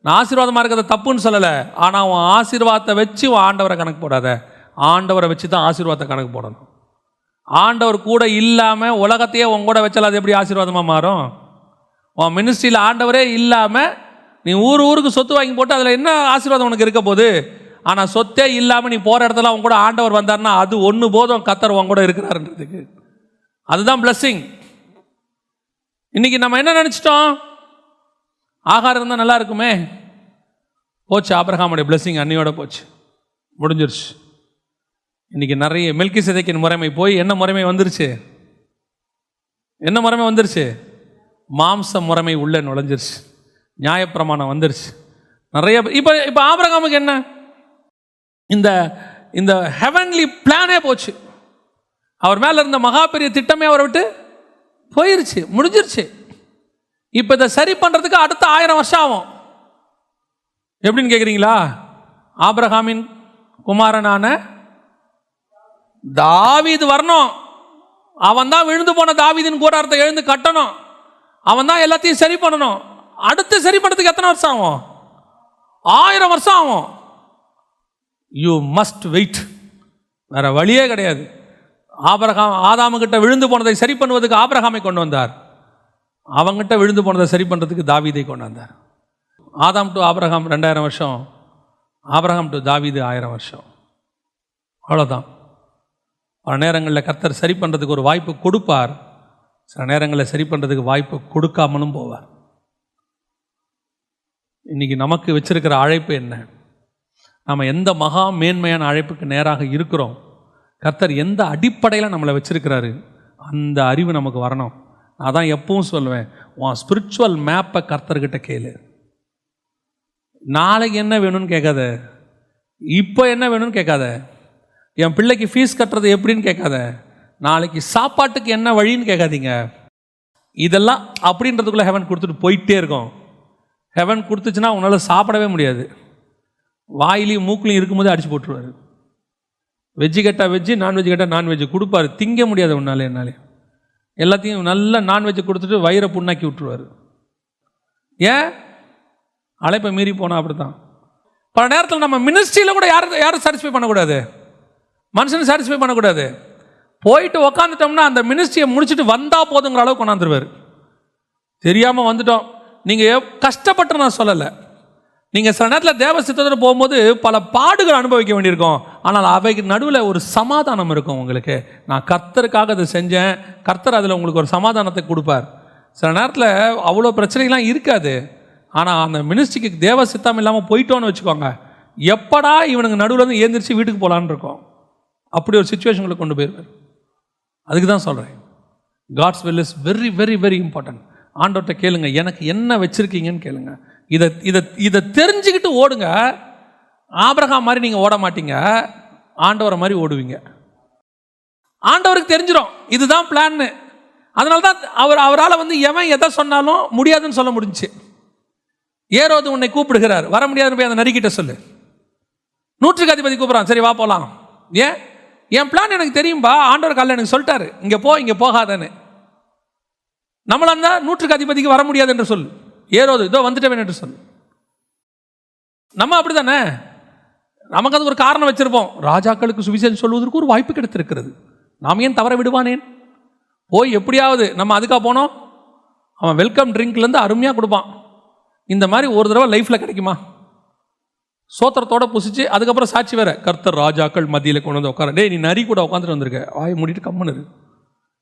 நான் ஆசீர்வாதமாக இருக்கிறத தப்புன்னு சொல்லலை. ஆனால் உன் ஆசீர்வாதத்தை வச்சு உன் ஆண்டவரை கணக்கு போடாத. ஆண்டவரை வச்சு தான் ஆசீர்வாதத்தை கணக்கு போடணும். ஆண்டவர் கூட இல்லாமல் உலகத்தையே உன் கூட வச்சால் அது எப்படி ஆசீர்வாதமாக மாறும்? உன் மினிஸ்ட்ரியில் ஆண்டவரே இல்லாமல் நீ ஊருக்கு சொத்து வாங்கி போட்டு அதில் என்ன ஆசீர்வாதம் உனக்கு இருக்க போகுது? ஆனால் சொத்தே இல்லாமல் நீ போகிற இடத்துல அவங்க கூட ஆண்டவர் வந்தார்னா அது ஒன்று போதும் கர்த்தர் உன் கூட இருக்கிறாருன்றதுக்கு. அதுதான் பிளஸ்ஸிங். இன்னைக்கு நம்ம என்ன நினச்சிட்டோம்? ஆகாரம் இருந்தால் நல்லா இருக்குமே. போச்சு, ஆபிரகாமுடைய பிளஸ்ஸிங் அன்னையோட போச்சு, முடிஞ்சிருச்சு. இன்னைக்கு நிறைய மெல்கிசேதேக்கின் முறைமை போய் என்ன முறைமை வந்துருச்சு? என்ன முறைமை வந்துருச்சு? மாம்ச முறைமை உள்ள நுழைஞ்சிருச்சு. நியாயப்பிரமாணம் வந்துருச்சு. நிறைய இப்போ ஆபிரகாமுக்கு என்ன? இந்த இந்த ஹெவன்லி பிளானே போச்சு. அவர் மேலே இருந்த மகா பெரிய திட்டமே அவரை விட்டு போயிருச்சு, முடிஞ்சிருச்சு. இப்போ இதை சரி பண்ணுறதுக்கு அடுத்த 1000 வருஷம் ஆகும். எப்படின்னு கேட்குறீங்களா? ஆபிரகாமின் குமாரனான தாவீது வரணும். அவன் தான் விழுந்து போன தாவீதின் கூடாரத்தை எழுந்து கட்டணும். அவன் தான் எல்லாத்தையும் சரி பண்ணணும். அடுத்து சரி பண்ணுறதுக்கு எத்தனை வருஷம் ஆகும்? 1000 வருஷம் ஆகும். You must wait. வேற வழியே கிடையாது. ஆதாமுகிட்ட விழுந்து போனதை சரி பண்ணுவதற்கு ஆபிரகாமை கொண்டு வந்தார். அவங்கிட்ட விழுந்து போனதை சரி பண்ணுறதுக்கு தாவீதை கொண்டு வந்தார். ஆதாம் டு ஆபிரகாம் 2000 வருஷம், ஆபிரகாம் டு தாவீது 1000 வருஷம். அவ்வளோதான். பல நேரங்களில் கர்த்தர் சரி பண்ணுறதுக்கு ஒரு வாய்ப்பு கொடுப்பார், சில நேரங்களில் சரி பண்ணுறதுக்கு வாய்ப்பு கொடுக்காமலும் போவார். இன்றைக்கி நமக்கு வச்சிருக்கிற அழைப்பு என்ன? நம்ம எந்த மகா மேன்மையான அழைப்புக்கு நேராக இருக்கிறோம்? கர்த்தர் எந்த அடிப்படையில் நம்மளை வச்சிருக்கிறாரு? அந்த அறிவு நமக்கு வரணும். நான் தான் எப்பவும் சொல்லுவேன், உன் ஸ்பிரிச்சுவல் மேப்பை கர்த்தர்கிட்ட கேளு. நாளைக்கு என்ன வேணும்னு கேட்காத, இப்போ என்ன வேணும்னு கேட்காத, என் பிள்ளைக்கு ஃபீஸ் கட்டுறது எப்படின்னு கேட்காத, நாளைக்கு சாப்பாட்டுக்கு என்ன வழின்னு கேட்காதீங்க. இதெல்லாம் அப்படின்றதுக்குள்ளே ஹெவன் கொடுத்துட்டு போயிட்டே இருக்கும். ஹெவன் கொடுத்துச்சுன்னா உன்னால் சாப்பிடவே முடியாது. வாயிலையும் மூக்கிலையும் இருக்கும்போது அடிச்சு போட்டுருவார். வெஜ்ஜு கேட்டால் வெஜ்ஜு, நான்வெஜ் கேட்டால் நான்வெஜ்ஜு கொடுப்பார். திங்க முடியாது உன்னாலே என்னாலே. எல்லாத்தையும் நல்ல நான்வெஜ்ஜை கொடுத்துட்டு வயிறை புண்ணாக்கி விட்டுருவார். ஏன்? அழைப்பை மீறி போனால் அப்படி தான். பல நேரத்தில் நம்ம மினிஸ்ட்ரியில் கூட யாரும் சாட்டிஸ்ஃபை பண்ணக்கூடாது, மனுஷனை சாட்டிஸ்ஃபை பண்ணக்கூடாது. போயிட்டு உக்காந்துட்டோம்னா அந்த மினிஸ்ட்ரியை முடிச்சுட்டு வந்தால் போதுங்கிற அளவுக்கு கொண்டாந்துருவார். தெரியாமல் வந்துட்டோம். நீங்கள் கஷ்டப்பட்டு நான் சொல்லலை. நீங்கள் சில நேரத்தில் தேவ சித்தத்தில் போகும்போது பல பாடுகள் அனுபவிக்க வேண்டியிருக்கும். ஆனால் அவைக்கு நடுவில் ஒரு சமாதானம் இருக்கும் உங்களுக்கு. நான் கர்த்தருக்காக அதை செஞ்சேன், கர்த்தர் அதில் உங்களுக்கு ஒரு சமாதானத்தை கொடுப்பார். சில நேரத்தில் அவ்வளோ பிரச்சனைகள்லாம் இருக்காது. ஆனால் அந்த மினிஸ்ட்ரிக்கு தேவ சித்தம் இல்லாமல் போயிட்டோன்னு வச்சுக்கோங்க, எப்படா இவனுக்கு நடுவில் வந்து ஏந்திரிச்சு வீட்டுக்கு போகலான்னு இருக்கும். அப்படி ஒரு சுச்சுவேஷனுக்கு கொண்டு போயிருவார். அதுக்கு தான் சொல்கிறேன், God's will is very very very important. ஆண்டவர்கிட்ட கேளுங்க, எனக்கு என்ன வச்சுருக்கீங்கன்னு கேளுங்க. இதை தெரிஞ்சுக்கிட்டு ஓடுங்க. ஆபிரகாம் மாதிரி நீங்கள் ஓட மாட்டீங்க, ஆண்டவரை மாதிரி ஓடுவீங்க. ஆண்டவருக்கு தெரிஞ்சிடும் இதுதான் பிளான்னு. அதனால தான் அவரால் வந்து எவன் எதை சொன்னாலும் முடியாதுன்னு சொல்ல முடிஞ்சுச்சு. ஏரோது உன்னை கூப்பிடுகிறார், வர முடியாதுன்னு போய் அந்த நரிக்கிட்ட சொல்லு. 100க்கு அதிபதி கூப்பிட்றான், சரி வா போகலாம். ஏன்? என் பிளான் எனக்கு தெரியும்பா, ஆண்டவர் காலையில் எனக்கு சொல்லிட்டாரு, இங்கே போ இங்கே போகாதன்னு. நம்மளா இருந்தால் 100க்கு அதிபதிக்கு வர முடியாது என்று சொல், ஏரோது இதோ வந்துட்டேன் என்று சொல். நம்ம அப்படி தானே, நமக்கு அதுக்கு ஒரு காரணம் வச்சிருப்போம். ராஜாக்களுக்கு சுவிசேஷம் சொல்வதற்கு ஒரு வாய்ப்பு கிடைத்திருக்கிறது, நாம் ஏன் தவற விடுவானேன்? போய் எப்படியாவது நம்ம அதுக்காக போனோம். அவன் வெல்கம் ட்ரிங்க்லேருந்து அருமையாக கொடுப்பான். இந்த மாதிரி ஒரு தடவை லைஃப்பில் கிடைக்குமா? சோத்திரத்தோட புசிச்சு அதுக்கப்புறம் சாட்சி வேற, கர்த்தர் ராஜாக்கள் மத்தியில் கொண்டு வந்து உட்கார. டேய், நீ நரி கூட உட்காந்துட்டு வந்திருக்க, வாயை மூடிட்டு கம்முன்னு இரு.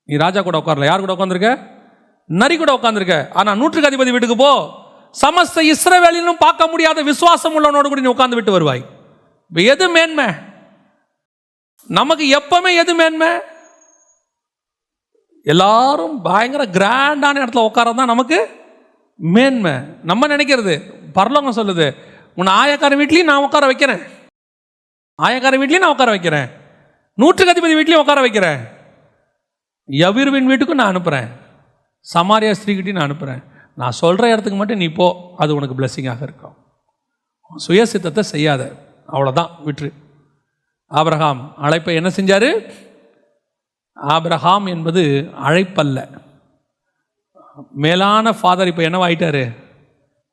நீ ராஜா கூட உட்காரல, யார் கூட உட்காந்துருக்க? நரி கூட உட்காந்துருக்க. ஆனால் 100க்கு அதிபதி வீட்டுக்கு போ, சமஸ்த இஸ்ரவேலிலும் பார்க்க முடியாத விசுவாசம் உள்ளவனோடு கூட நீ உட்காந்து விட்டு வருவாய். எது மேன்மை? நமக்கு எப்பவுமே எது மேன்மை? எல்லாரும் பயங்கர கிராண்டான இடத்துல உட்காரதான் நமக்கு மேன்மை. நம்ம நினைக்கிறது, பரலோகம் சொல்லுது, உன்னை ஆயக்கார வீட்லையும் நான் உட்கார வைக்கிறேன், ஆயக்கார வீட்லையும் நான் உட்கார வைக்கிறேன், 100க்கு அதிபதி வீட்லையும் உட்கார வைக்கிறேன், யவீருவின் வீட்டுக்கும் நான் அனுப்புகிறேன், சமாரியா ஸ்திரீகிட்டையும் நான் அனுப்புகிறேன். நான் சொல்கிற இடத்துக்கு மட்டும் நீ போ, அது உனக்கு பிளெஸிங்காக இருக்கும். சுயசித்தத்தை செய்யாத, அவ்வளோதான், விட்டுரு. ஆபிரகாம் அழைப்பை என்ன செஞ்சார்? ஆபிரகாம் என்பது அழைப்பல்ல, மேலான ஃபாதர் இப்போ என்னவாயிட்டாரு?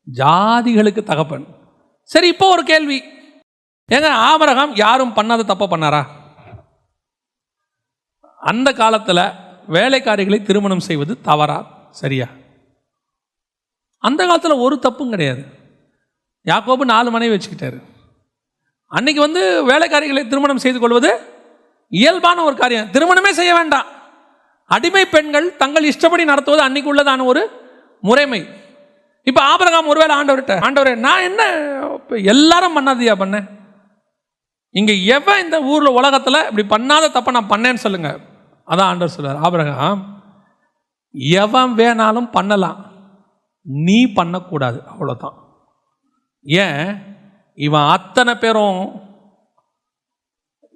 ஜாதிகளுக்கு தகப்பன். சரி, இப்போ ஒரு கேள்வி, ஏங்க ஆபிரகாம் யாரும் பண்ணாத தப்ப பண்ணாரா? அந்த காலத்தில் வேலைக்காரிகளை திருமணம் செய்வது தவறா சரியா? அந்த காலத்தில் ஒரு தப்பும் கிடையாது. யாக்கோபு 4 மனைவி வச்சுக்கிட்டாரு. அன்னைக்கு வேலைக்காரிகளை திருமணம் செய்து கொள்வது இயல்பான ஒரு காரியம். திருமணமே செய்ய வேண்டாம். அடிமை பெண்கள் தங்கள் இஷ்டப்படி நடத்துவது அன்னைக்கு உள்ளதான ஒரு முறைமை. இப்போ ஆபிரகாம் ஒருவேளை ஆண்டவரே நான் என்ன எல்லாரும் பண்ணாதியா பண்ணேன், இங்கே எவன் இந்த ஊரில் உலகத்தில் இப்படி பண்ணாத தப்ப நான் பண்ணேன்னு சொல்லுங்க. அதான் ஆண்டவர் சொல்றார், ஆபிரகாம் எவன் வேணாலும் பண்ணலாம், நீ பண்ணக்கூடாது, அவ்வளோதான். ஏன்? இவன் அத்தனை பேரும்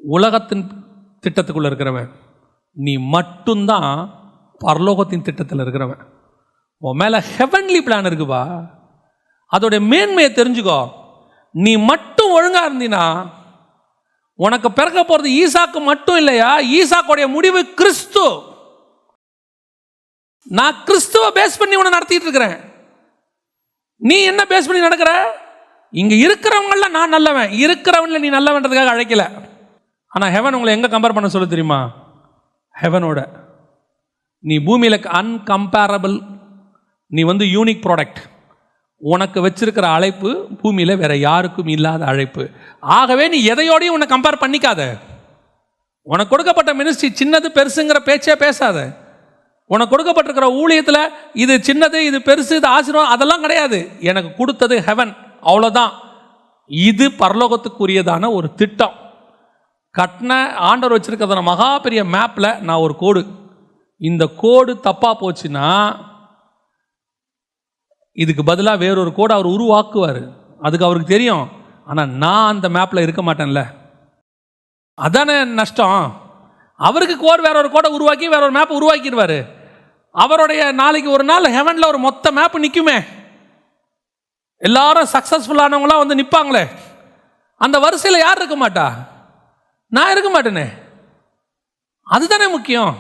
உலகத்தின் திட்டத்துக்குள்ள இருக்கிறவன், நீ மட்டும்தான் பரலோகத்தின் திட்டத்தில் இருக்கிறவன். உன் மேலே ஹெவன்லி பிளான் இருக்குப்பா. அதோடைய மேன்மையை தெரிஞ்சுக்கோ. நீ மட்டும் ஒழுங்கா இருந்தீனா உனக்கு பிறக்க போகிறது ஈசாக்கு மட்டும் இல்லையா, ஈசாக்குடைய முடிவு கிறிஸ்து. நான் கிறிஸ்துவ பேஸ் பண்ணி உன்னை நடத்திட்டு இருக்கிறேன். நீ என்ன பேஸ் பண்ணி நடக்கிற? இங்க இருக்கிறவங்கள நான் நல்லவன், இருக்கிறவங்கள நீ நல்லவன்றதுக்காக அழைக்கல. ஆனால் ஹெவன் உங்களை எங்கே கம்பேர் பண்ண சொல்ல தெரியுமா? ஹெவனோட. நீ பூமியில் அன்கம்பேரபிள், நீ யூனிக் ப்ராடக்ட். உனக்கு வச்சிருக்கிற அழைப்பு பூமியில் வேற யாருக்கும் இல்லாத அழைப்பு. ஆகவே நீ எதையோடையும் உன்னை கம்பேர் பண்ணிக்காத. உனக்கு கொடுக்கப்பட்ட மினிஸ்ட்ரி சின்னது பெருசுங்கிற பேச்சே பேசாத. உனக்கு கொடுக்கப்பட்டிருக்கிற ஊழியத்தில் இது சின்னது இது பெருசு இது ஆசீர்வாதம் அதெல்லாம் கிடையாது. எனக்கு கொடுத்தது ஹெவன், அவ்வளோதான். இது பரலோகத்துக்குரியதான ஒரு திட்டம். கட்டின ஆண்டவர் வச்சிருக்கிறத மகா பெரிய மேப்பில் நான் ஒரு கோடு, இந்த கோடு தப்பாக போச்சுன்னா இதுக்கு பதிலாக வேறொரு கோடு அவர் உருவாக்குவார். அதுக்கு அவருக்கு தெரியும். ஆனால் நான் அந்த மேப்பில் இருக்க மாட்டேன்ல, அதானே நஷ்டம். அவருக்கு வேற ஒரு கோடை உருவாக்கி வேற ஒரு மேப் உருவாக்கிடுவார். அவருடைய நாளைக்கு ஒரு நாள் ஹெவனில் ஒரு மொத்த மேப் நிற்குமே, எல்லாரும் சக்ஸஸ்ஃபுல்லானவங்களாம் நிற்பாங்களே, அந்த வரிசையில் யார் இருக்க மாட்டா? நான் இருக்க மாட்டேனே. அதுதானே முக்கியம்.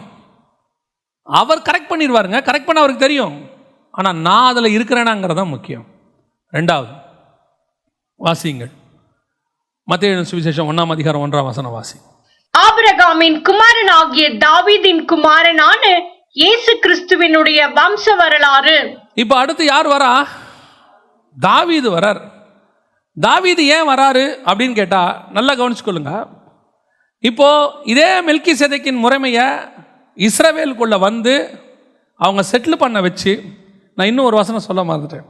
அவர் கரெக்ட் பண்ணிடுவாருங்க, கரெக்ட் பண்ண அவருக்கு தெரியும். ஆனால் நான் அதில் இருக்கிறேனாங்கிறது தான் முக்கியம். 2வது வாசியுங்கள், மத்தேயு சுவிசேஷம் 1ஆம் அதிகாரம் 1ஆம் வசனம் வாசி. ஆபிரகாமின் குமாரன் ஆகிய தாவீதின் குமாரனான இயேசு கிறிஸ்துவினுடைய வம்ச வரலாறு. இப்போ அடுத்து யார் வரா? தாவீது வரார். தாவீது ஏன் வராரு அப்படின்னு கேட்டா நல்லா கவனிச்சுக்கொள்ளுங்க. இப்போ இதே மெல்கிசேதேக்கின் முறைமையை இஸ்ரவேலுக்குள்ள அவங்க செட்டில் பண்ண வச்சு, நான் இன்னும் ஒரு வசனம் சொல்ல மறந்துட்டேன்.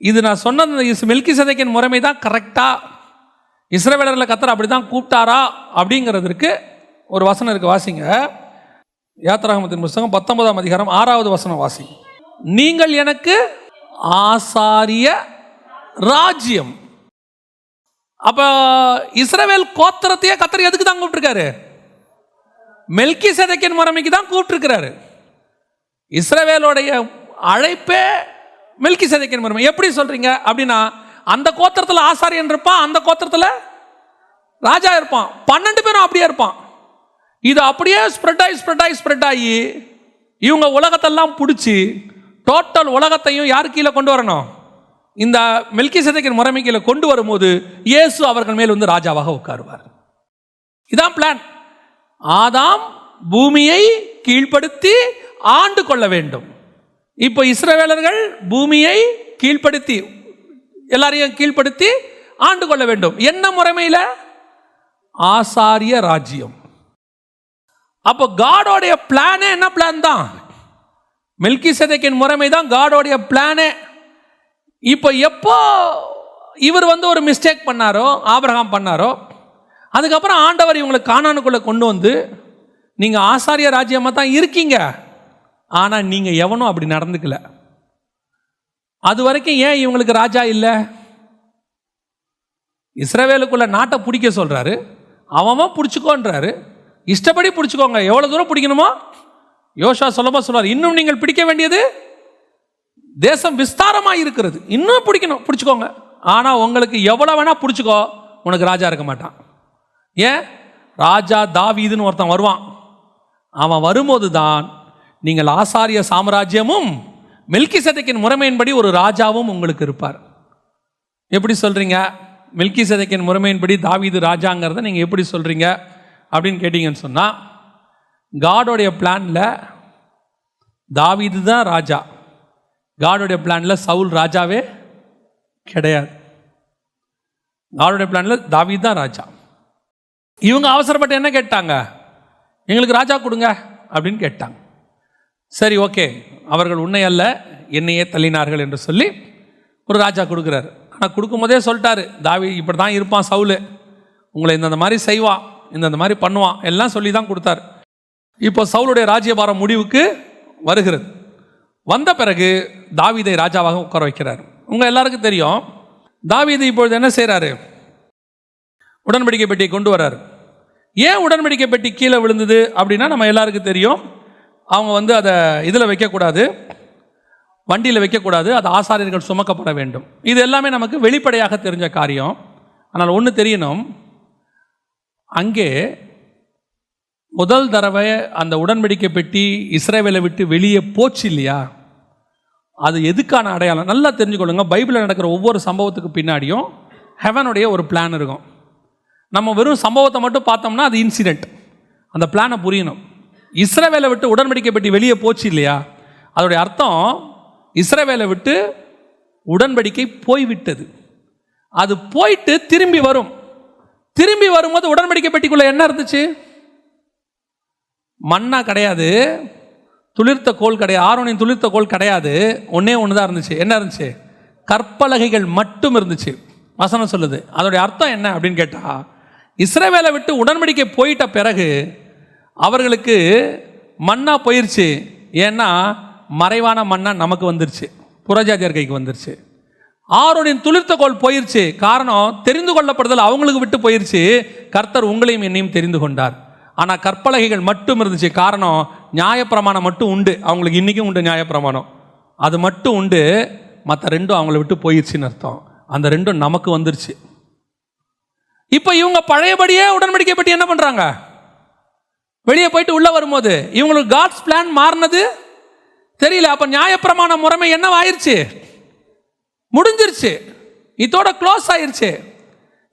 இது நான் சொன்ன மெல்கிசேதேக்கின் முறைமை தான் கரெக்டாக இஸ்ரவேலர்களை கர்த்தர் அப்படி தான் கூப்பிட்டாரா அப்படிங்கிறதுக்கு ஒரு வசனம் இருக்கு, வாசிங்க. யாத்திராகமத்தின் புத்தகம் 19ஆம் அதிகாரம் 6வது வசனம் வாசி. நீங்கள் எனக்கு ஆசாரிய ராஜ்யம். அப்ப இஸ்ரவேல் கோத்திரத்தையே கர்த்தர் எதுக்கு தான் கூப்பிட்டுருக்காரு? மெல்கிசேதேக்கின் முறைமைக்கு தான் கூப்பிட்டுருக்கிறாரு. இஸ்ரவேலோடைய அழைப்பே மெல்கிசேதேக்கின் முறைமை. எப்படி சொல்றீங்க அப்படின்னா, அந்த கோத்திரத்தில் ஆசாரியன் இருப்பான், அந்த கோத்திரத்தில் ராஜா இருப்பான், 12 பேரும் அப்படியே இருப்பான். இது அப்படியே ஸ்ப்ரெட் ஆகி இவங்க உலகத்தெல்லாம் பிடிச்சி டோட்டல் உலகத்தையும் யார் கீழே கொண்டு வரணும்? இந்த மெல்கிசேதேக்கின் முறைமை கீழே கொண்டு வரும்போது இயேசு அவர்கள் மேல் ராஜாவாக உட்காருவார். இதான் பிளான். ஆதாம் பூமியை கீழ்ப்படுத்தி ஆண்டு கொள்ள வேண்டும். இப்போ இஸ்ரவேலர்கள் பூமியை கீழ்ப்படுத்தி எல்லாரையும் கீழ்ப்படுத்தி ஆண்டு கொள்ள வேண்டும். என்ன முறைமையில்? ஆசாரிய ராஜ்யம். அப்போ காடோடைய பிளானே என்ன பிளான் தான்? மெல்கிசேதேக்கின் முறைமை தான் காடோடைய பிளானே. இப்போ எப்போ இவர் ஒரு மிஸ்டேக் பண்ணாரோ, ஆபிரகாம் பண்ணாரோ, அதுக்கப்புறம் ஆண்டவர் இவங்களை கானானுக்குள்ள கொண்டு நீங்க ஆசாரிய ராஜ்யமா தான் இருக்கீங்க, ஆனா நீங்க எவனும் அப்படி நடந்துக்கல. அது வரைக்கும் ஏன் இவங்களுக்கு ராஜா இல்லை? இஸ்ரவேலுக்குள்ள நாட்டை பிடிக்க சொல்றாரு, அவன் பிடிச்சிக்கோன்றாரு. இஷ்டப்படி பிடிச்சிக்கோங்க, எவ்வளவு தூரம் பிடிக்கணுமோ. யோசுவா சொல்றாரு, இன்னும் நீங்கள் பிடிக்க வேண்டியது தேசம் விஸ்தாரமாக இருக்கிறது, இன்னும் பிடிச்சிக்கோங்க. ஆனா உங்களுக்கு எவ்வளவு வேணா பிடிச்சிக்கோ, உனக்கு ராஜா இருக்க மாட்டான். ஏன்? ராஜா தாவீதுன்னு ஒருத்தன் வருவான். அவன் வரும்போது தான் நீங்கள் ஆசாரிய சாம்ராஜ்யமும் மெல்கிசேதேக்கின் முறைமையின்படி ஒரு ராஜாவும் உங்களுக்கு இருப்பார். எப்படி சொல்றீங்க? மெல்கிசேதேக்கின் முறைமையின்படி தாவீது ராஜாங்கிறத நீங்க எப்படி சொல்றீங்க அப்படின்னு கேட்டீங்கன்னு சொன்னா, காடோடைய பிளான்ல தாவீது தான் ராஜா. காடோடைய பிளான்ல சவுல் ராஜாவே கிடையாது. காடோடைய பிளான்ல தாவீது தான் ராஜா. இவங்க அவசரப்பட்டு என்ன கேட்டாங்க? எங்களுக்கு ராஜா கொடுங்க அப்படின்னு கேட்டாங்க. சரி, ஓகே, அவர்கள் உன்னை அல்ல என்னையே தள்ளினார்கள் என்று சொல்லி ஒரு ராஜா கொடுக்குறாரு. ஆனால் கொடுக்கும் போதே சொல்லிட்டாரு, தாவீது இப்படி தான் இருப்பான், சவுல் உங்களை இந்த மாதிரி செய்வான், இந்த மாதிரி பண்ணுவான், எல்லாம் சொல்லி தான் கொடுத்தாரு. இப்போ சவுலுடைய ராஜ்யபாரம் முடிவுக்கு வருகிறது. வந்த பிறகு தாவீதை ராஜாவாக உட்கார வைக்கிறார். உங்கள் எல்லாருக்கும் தெரியும், தாவீது இப்பொழுது என்ன செய்கிறாரு? உடன்படிக்கை பெட்டியை கொண்டு வர்றாரு. ஏன் உடன்படிக்கை பெட்டி கீழே விழுந்தது அப்படின்னா நம்ம எல்லாருக்கும் தெரியும். அவங்க அதை இதில் வைக்கக்கூடாது, வண்டியில் வைக்கக்கூடாது, அது ஆசாரியர்கள் சுமக்கப்பட வேண்டும். இது எல்லாமே நமக்கு வெளிப்படையாக தெரிஞ்ச காரியம். ஆனால் ஒன்று தெரியணும், அங்கே முதல் தடவை அந்த உடன்படிக்கை பெட்டி இஸ்ரவேலை விட்டு வெளியே போச்சு இல்லையா, அது எதுக்கான அடையாளம்? நல்லா தெரிஞ்சுக்கொள்ளுங்க. பைபிளில் நடக்கிற ஒவ்வொரு சம்பவத்துக்கு பின்னாடியும் ஹெவனுடைய ஒரு பிளான் இருக்கும். நம்ம வெறும் சம்பவத்தை மட்டும் பார்த்தோம்னா அது இன்சிடென்ட். அந்த பிளானை புரியணும். இஸ்ரவேலை விட்டு உடன்படிக்கை பெட்டி வெளியே போச்சு இல்லையா, அதோடைய அர்த்தம் இஸ்ரவேலை விட்டு உடன்படிக்கை போய்விட்டது. அது போயிட்டு திரும்பி வரும். திரும்பி வரும்போது உடன்படிக்கை பெட்டிக்குள்ள என்ன இருந்துச்சு? மண்ணா கிடையாது, துளிர்த்த கோல் கிடையாது, ஆரோனின் துளிர்த்த கோல் கிடையாது. ஒன்னே ஒன்று தான் இருந்துச்சு. என்ன இருந்துச்சு? கற்பலகைகள் மட்டும் இருந்துச்சு. வசனம் சொல்லுது. அதோடைய அர்த்தம் என்ன அப்படின்னு கேட்டா, இஸ்ரவேலை விட்டு உடன்படிக்கை போயிட்ட பிறகு அவர்களுக்கு மண்ணா போயிருச்சு. ஏன்னா மறைவான மண்ணா நமக்கு வந்துருச்சு, புறஜாதியர் கைக்கு வந்துருச்சு. ஆரோனின் துளிர்த்த கோல் போயிருச்சு. காரணம், தெரிந்து கொள்ளப்படுதல் அவங்களுக்கு விட்டு போயிருச்சு. கர்த்தர் உங்களையும் என்னையும் தெரிந்து கொண்டார். ஆனால் கற்பலகைகள் மட்டும் இருந்துச்சு. காரணம், நியாயப்பிரமாணம் மட்டும் உண்டு. அவங்களுக்கு இன்றைக்கும் உண்டு நியாயப்பிரமாணம், அது மட்டும் உண்டு. மற்ற ரெண்டும் அவங்கள விட்டு போயிருச்சுன்னு அர்த்தம். அந்த ரெண்டும் நமக்கு வந்துருச்சு. இப்போ இவங்க பழையபடியே உடன்படிக்கை பற்றி என்ன பண்ணுறாங்க? வெளியே போயிட்டு உள்ளே வரும்போது இவங்களுக்கு காட்ஸ் பிளான் மாறினது தெரியல. அப்போ நியாயப்பிரமாண முறைமை என்னவாயிருச்சு? முடிஞ்சிருச்சு, இதோட க்ளோஸ் ஆயிருச்சு.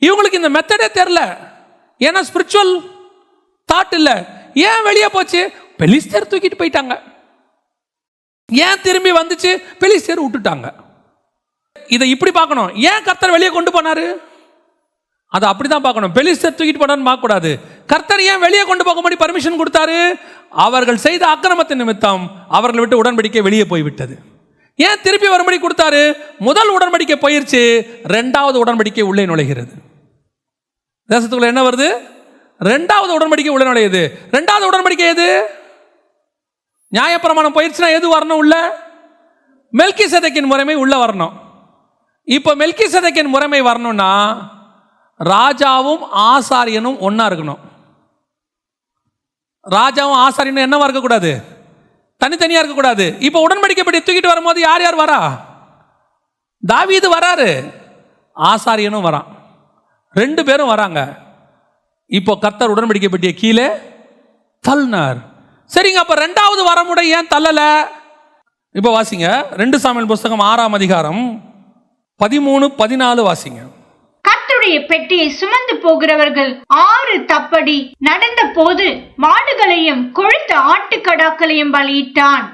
இவங்களுக்கு இந்த மெத்தடே தெரியல. ஏன்னா ஸ்பிரிச்சுவல் தாட் இல்லை. ஏன் வெளியே போச்சு? பெலிஸ்தர் தூக்கிட்டு போயிட்டாங்க. ஏன் திரும்பி வந்துச்சு? பெலிஸ்தர் விட்டுட்டாங்க. இதை இப்படி பார்க்கணும். ஏன் கர்த்தர் வெளியே கொண்டு போனாரு? அதை அப்படிதான் பார்க்கணும். பெலிஸ்தர் தூக்கிட்டு போனான்னு பார்க்கக்கூடாது. கர்த்தர் ஏன் வெளியே கொண்டு போகும்படி பர்மிஷன் கொடுத்தாரு? அவர்கள் செய்த அக்கிரமத்தின் நிமித்தம் அவர்களை விட்டு உடன்படிக்கை வெளியே போய்விட்டது. ஏன் திருப்பி வரும்படி கொடுத்தாரு? முதல் உடன்படிக்கை போயிருச்சு, ரெண்டாவது உடன்படிக்கை உள்ளே நுழைகிறது. தேசத்துக்குள்ள என்ன வருது? ரெண்டாவது உடன்படிக்கை உள்ள நுழையுது. ரெண்டாவது உடன்படிக்கை எது? நியாயப்பிரமாணம் போயிருச்சுன்னா எது வரணும்? உள்ள மெல்கிசேதேக்கின் முறைமை உள்ள வரணும். இப்போ மெல்கிசேதேக்கின் முறைமை வரணும்னா ராஜாவும் ஆசாரியனும் ஒன்னா இருக்கணும். ராஜாவும் ஆசாரியனும் என்னவா இருக்கக்கூடாது? தனித்தனியா இருக்கக்கூடாது. இப்போ உடன்படிக்கை பெட்டி தூக்கிட்டு வரும்போது யார் யார் வரா? தாவீது வராரு, ஆசாரியனும் வரான், ரெண்டு பேரும் வராங்க. இப்போ கர்த்தர் உடன்படிக்கை பெட்டியை கீழே தள்ளினார். சரிங்க, அப்ப ரெண்டாவது வரமுறை ஏன் தள்ளல? இப்போ வாசிங்க 2 சாமுவேல் புஸ்தகம் 6ஆம் அதிகாரம் 13-14 வாசிங்க. கர்த்தருடைய பெட்டியை சுமந்து போகிறவர்கள் 6 தப்படி நடந்த போது மாடுகளையும் கொழுத்த ஆட்டுக்கடாக்களையும் பலியிட்டான்.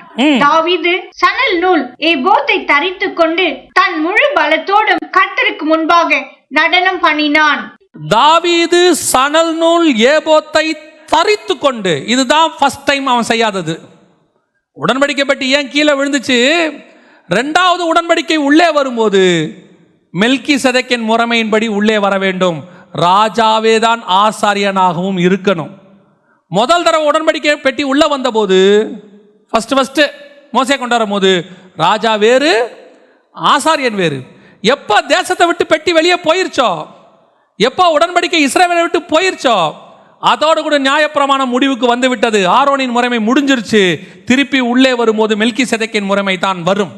தாவீது சணல் நூல் ஏபோத்தை தரித்துக் கொண்டு தன் முழு பலத்தோடும் கர்த்தருக்கு முன்பாக நடனம் பண்ணினான். தாவீது சணல் நூல் ஏபோத்தை தரித்து கொண்டு, இதுதான் ஃபர்ஸ்ட் டைம் அவன் செய்யாதது. உடன்படிக்கை பெட்டி ஏன் கீழே விழுந்துச்சு? ரெண்டாவது உடன்படிக்கை உள்ளே வரும்போது மெல்கிசேதேக்கின் முறைமையின்படி உள்ளே வர வேண்டும். ராஜாவே தான் ஆசாரியனாகவும் இருக்கணும். முதல் தடவை உடன்படிக்கை பெட்டி உள்ள வந்த போது ஃபர்ஸ்ட் மோசே கொண்டு வரும்போது ராஜா வேறு, ஆசாரியன் வேறு. எப்ப தேசத்தை விட்டு பெட்டி வெளியே போயிருச்சோ, எப்போ உடன்படிக்கை இஸ்ரவேலை விட்டு போயிருச்சோ, அதோடு கூட நியாயப்பிரமாணம் முடிவுக்கு வந்து விட்டது. ஆரோனின் முறைமை முடிஞ்சிருச்சு. திருப்பி உள்ளே வரும்போது மெல்கிசேதேக்கின் முறைமை தான் வரும்.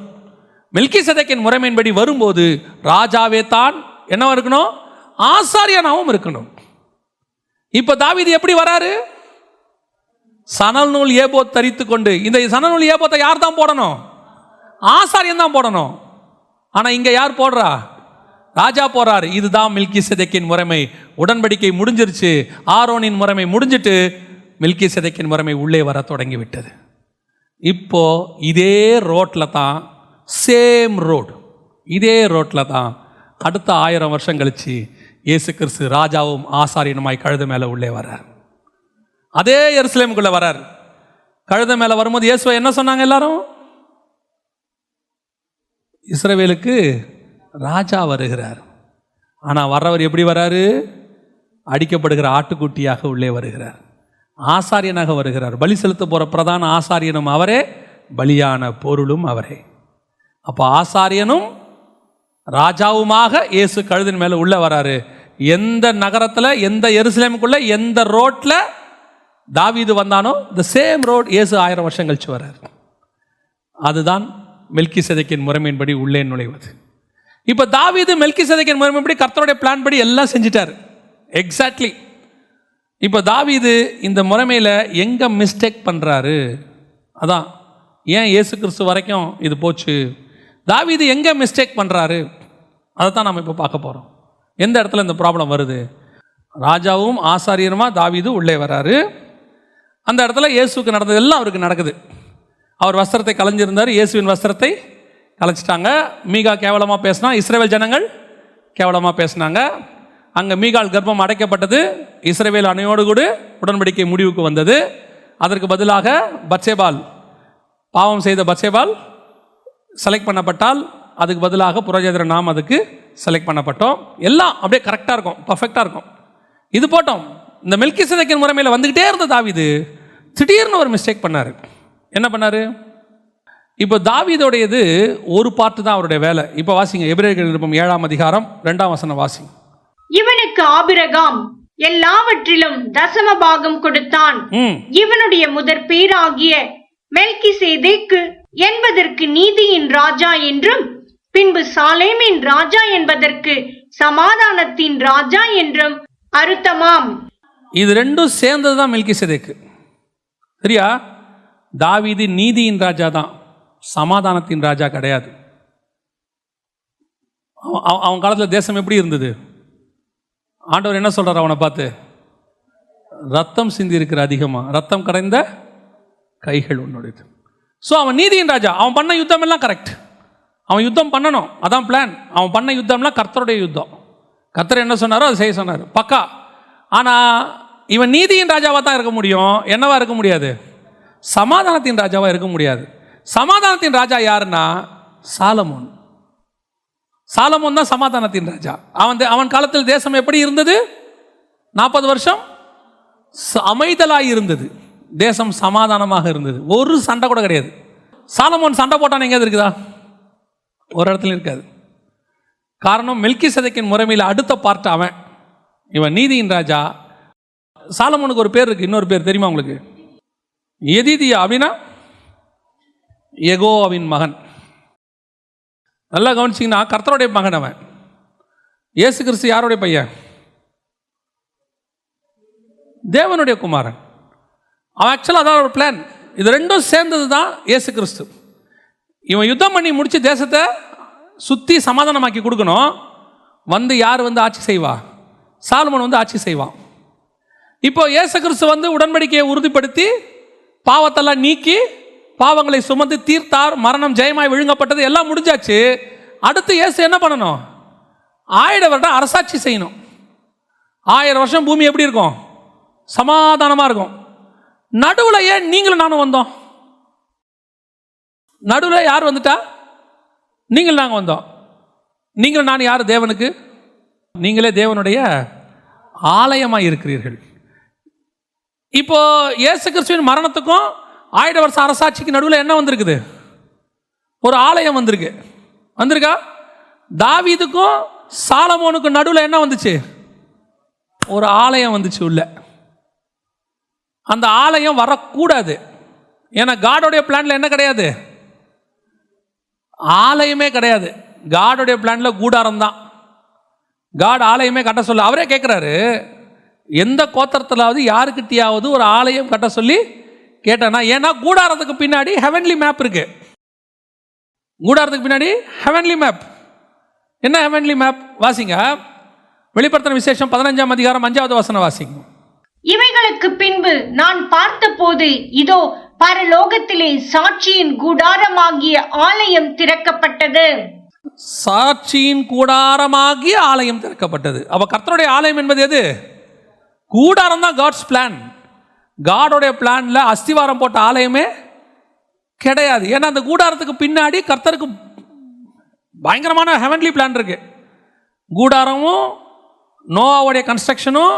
மெல்கிசேதேக்கின் முறைமையின்படி வரும்போது ராஜாவே தான் என்னவா இருக்கணும்? ஆசாரியனாகவும் இருக்கணும். இப்ப தாவீது எப்படி வராரு? சணல் நூல் ஏபோத் தரித்து கொண்டு. இந்த சணல் நூல் ஏபோத்தை யார் தான் போடணும்? ஆசாரியன் தான் போடணும். ஆனால் இங்கே யார் போடுறா? ராஜா போறாரு. இதுதான் மெல்கிசேதேக்கின் முறைமை. உடன்படிக்கை முடிஞ்சிருச்சு, ஆரோனின் முறைமை முடிஞ்சிட்டு மெல்கிசேதேக்கின் முறைமை உள்ளே வர தொடங்கி விட்டது. இப்போ இதே ரோட்டில் தான், சேம் ரோடு, இதே ரோட்டில் தான் அடுத்த 1000 வருஷம் கழிச்சு இயேசு கிறிஸ்து ராஜாவும் ஆசாரியனுமாய் கழுதை மேலே உள்ளே வர்றார். அதே எருசலேமுக்குள்ளே வர்றார். கழுதை மேலே வரும்போது இயேசுவை என்ன சொன்னாங்க எல்லாரும்? இஸ்ரவேலுக்கு ராஜா வருகிறார். ஆனால் வர்றவர் எப்படி வர்றாரு? அடிக்கப்படுகிற ஆட்டுக்குட்டியாக உள்ளே வருகிறார். ஆசாரியனாக வருகிறார். பலி செலுத்த போகிற பிரதான ஆசாரியனும் அவரே, பலியான பொருளும் அவரே. அப்போ ஆசாரியனும் ராஜாவுமாக இயேசு கழுதின் மேலே உள்ளே வராரு. எந்த நகரத்தில், எந்த எருசலேமுக்குள்ள, எந்த ரோட்டில் தாவீது வந்தானோ த சேம் ரோட் இயேசு 1000 வருஷம் கழிச்சு வர்றார். அதுதான் மெல்கிசேதேக்கின் முறைமையின்படி உள்ளே நுழைவது. இப்போ தாவீது மெல்கிசேதேக்கின் முறைமைப்படி கர்த்தருடைய பிளான் படி எல்லாம் செஞ்சிட்டார். எக்ஸாக்ட்லி. இப்போ தாவீது இந்த முறைமையில் எங்கே மிஸ்டேக் பண்ணுறாரு? அதான் ஏன் இயேசு கிறிஸ்து வரைக்கும் இது போச்சு. தாவீது எங்கே மிஸ்டேக் பண்ணுறாரு அதை தான் நம்ம இப்போ பார்க்க போகிறோம். எந்த இடத்துல இந்த ப்ராப்ளம் வருது? ராஜாவும் ஆசாரியருமா தாவீது உள்ளே வராரு. அந்த இடத்துல இயேசுக்கு நடந்தது எல்லாம் அவருக்கு நடக்குது. அவர் வஸ்திரத்தை கலைஞ்சிருந்தார், இயேசுவின் வஸ்திரத்தை கலைச்சிட்டாங்க. மீகா கேவலமாக பேசினா, இஸ்ரவேல் ஜனங்கள் கேவலமாக பேசினாங்க. அங்கே மீகால் கர்ப்பம் அடைக்கப்பட்டது. இஸ்ரவேல் அணையோடு கூட உடன்படிக்கை முடிவுக்கு வந்தது. அதற்கு பதிலாக பத்சேபால், பாவம் செய்த பத்சேபால் செலக்ட் பண்ணப்பட்டால், அதுக்கு பதிலாக புரோஜேதர நாம் அதுக்கு செலக்ட் பண்ணப்பட்டோம். எல்லாம் அப்படியே கரெக்டாக இருக்கும், பர்ஃபெக்டாக இருக்கும். இது போட்டோம். இந்த மெல்கிசேதேக்கின் முறைமையில் வந்துக்கிட்டே இருந்த தாவீது திடீர்னு ஒரு மிஸ்டேக் பண்ணார். என்ன பண்ணார்? இப்போ தாவீதோடையது ஒரு பார்ட்டு தான் அவருடைய வேலை. இப்போ வாசிங்க, எபிரேயர் நிருபம் 7ஆம் அதிகாரம் 2ஆம் வசனம் வாசிங்க. இவனுக்கு ஆபிரகாம் எல்லாவற்றிலும் தசம பாகம் கொடுத்தான். இவனுடைய முதற் பேராகிய மெல்கிசேதேக்கு என்பதற்கு நீதியின் ராஜா என்றும், பின்பு சாலேமின் ராஜா என்பதற்கு சமாதானத்தின் ராஜா என்றும் அர்த்தமாம். இது ரெண்டும் சேர்ந்தது தான் மெல்கிசேதேக்கு. சரியா? தாவீது நீதியின் ராஜா தான், சமாதானத்தின் ராஜா கிடையாது. அவன் காலத்தில் தேசம் எப்படி இருந்தது? ஆண்டவர் என்ன சொல்றார் அவனை பார்த்து? ரத்தம் சிந்தி இருக்கிற அதிகமாக, ரத்தம் கரைந்த கைகள் உன்னுடையது. ஸோ அவன் நீதியின் ராஜா. அவன் பண்ண யுத்தம் எல்லாம் கரெக்ட். அவன் யுத்தம் பண்ணணும், அதான் பிளான். அவன் பண்ண யுத்தம்லாம் கர்த்தருடைய யுத்தம். கர்த்தர் என்ன சொன்னாரோ அதை செய்ய சொன்னார், பக்கா. ஆனால் இவன் நீதியின் ராஜாவாக தான் இருக்க முடியும். என்னவா இருக்க முடியாது? சமாதானத்தின் ராஜாவாக இருக்க முடியாது. சமாதானத்தின் ராஜா யாருன்னா சாலமோன். சாலமோன் தான் சமாதானத்தின் ராஜா. அவன் காலத்தில் தேசம் எப்படி இருந்தது? 40 வருஷம் அமைதலாக இருந்தது. தேசம் சமாதானமாக இருந்தது. ஒரு சண்டை கூட கிடையாது. சாலமோன் சண்டை போட்டான் எங்கேயாவது இருக்குதா? ஒரு இடத்துல இருக்காது. காரணம், மெல்கிசேதேக்கின் முறைமையில் அடுத்த பார்ட் அவன். இவன் நீதியின் ராஜா. சாலமோனுக்கு ஒரு பேர் இருக்கு, இன்னொரு பேர் தெரியுமா உங்களுக்கு? எதிதியா அப்படின்னா யெகோவாவின் மகன். நல்லா கவனிச்சிங்கன்னா கர்த்தருடைய மகன் அவன். இயேசு கிறிஸ்து யாருடைய பையன்? தேவனுடைய குமாரன். அவன் ஆக்சுவலாக அதான் ஒரு பிளான். இது ரெண்டும் சேர்ந்தது தான் இயேசு கிறிஸ்து. இவன் யுத்தம் பண்ணி முடிச்சு தேசத்தை சுற்றி சமாதானமாக்கி கொடுக்கணும். வந்து யார் வந்து ஆட்சி செய்வா? சாலமோன் வந்து ஆட்சி செய்வான். இப்போ இயேசு கிறிஸ்து வந்து உடன்படிக்கையை உறுதிப்படுத்தி பாவத்தெல்லாம் நீக்கி பாவங்களை சுமந்து தீர்த்தார். மரணம் ஜெயமாய் விழுங்கப்பட்டது, எல்லாம் முடிஞ்சாச்சு. அடுத்து இயேசு என்ன பண்ணணும்? 1000 வருடம் அரசாட்சி செய்யணும். 1000 வருஷம் பூமி எப்படி இருக்கும்? சமாதானமாக இருக்கும். நடுவில் ஏன் நீங்களும் நானும் வந்தோம்? நடுவில் யார் வந்துட்டா? நீங்கள் நாங்கள் வந்தோம். நீங்கள் நான் யார் தேவனுக்கு? நீங்களே தேவனுடைய ஆலயமாக இருக்கிறீர்கள். இப்போ இயேசு கிறிஸ்துவின் மரணத்துக்கும் 1000 வருஷம் அரசாட்சிக்கு நடுவில் என்ன வந்திருக்குது? ஒரு ஆலயம் வந்திருக்கா? தாவீதுக்கும் சாலமோனுக்கும் நடுவில் என்ன வந்துச்சு? ஒரு ஆலயம் வந்துச்சு உள்ள. அந்த ஆலயம் வரக்கூடாது. ஏன்னா காடோடைய பிளான்ல என்ன கிடையாது? ஆலயமே கிடையாது. காடோடைய பிளான்ல கூடாரம் தான். காட் ஆலயமே கட்ட சொல்ல அவரே கேட்குறாரு, எந்த கோத்திரத்திலாவது யாருக்கிட்டையாவது ஒரு ஆலயம் கட்ட சொல்லி கேட்டேன்னா, ஏன்னா கூடாரத்துக்கு பின்னாடி ஹெவன்லி மேப் இருக்கு. கூடாரத்துக்கு பின்னாடி ஹெவன்லி மேப். என்ன ஹெவன்லி மேப்? வாசிங்க, வெளிப்படுத்தின விசேஷம் 15ஆம் அதிகாரம் 5வது வசனம் வாசிங்க. இவைகளுக்கு பின்பு நான் பார்த்தபோது இதோ பரலோகத்திலே சாட்சியின் கூடாரமாகிய ஆலயம் திறக்கப்பட்டது. சாட்சியின் கூடாரமாகிய ஆலயம் திறக்கப்பட்டது. அப்ப கர்த்தருடைய ஆலயம் என்பது எது? கூடாரம் தான். God's plan. காடோடைய பிளான்ல அஸ்திவாரம் போட்ட ஆலயமே கிடையாது. ஏன்னா அந்த கூடாரத்துக்கு பின்னாடி கர்த்தருக்கு பயங்கரமான ஹெவன்லி பிளான் இருக்கு. கூடாரமும் நோவாவுடைய கன்ஸ்ட்ரக்ஷனும்,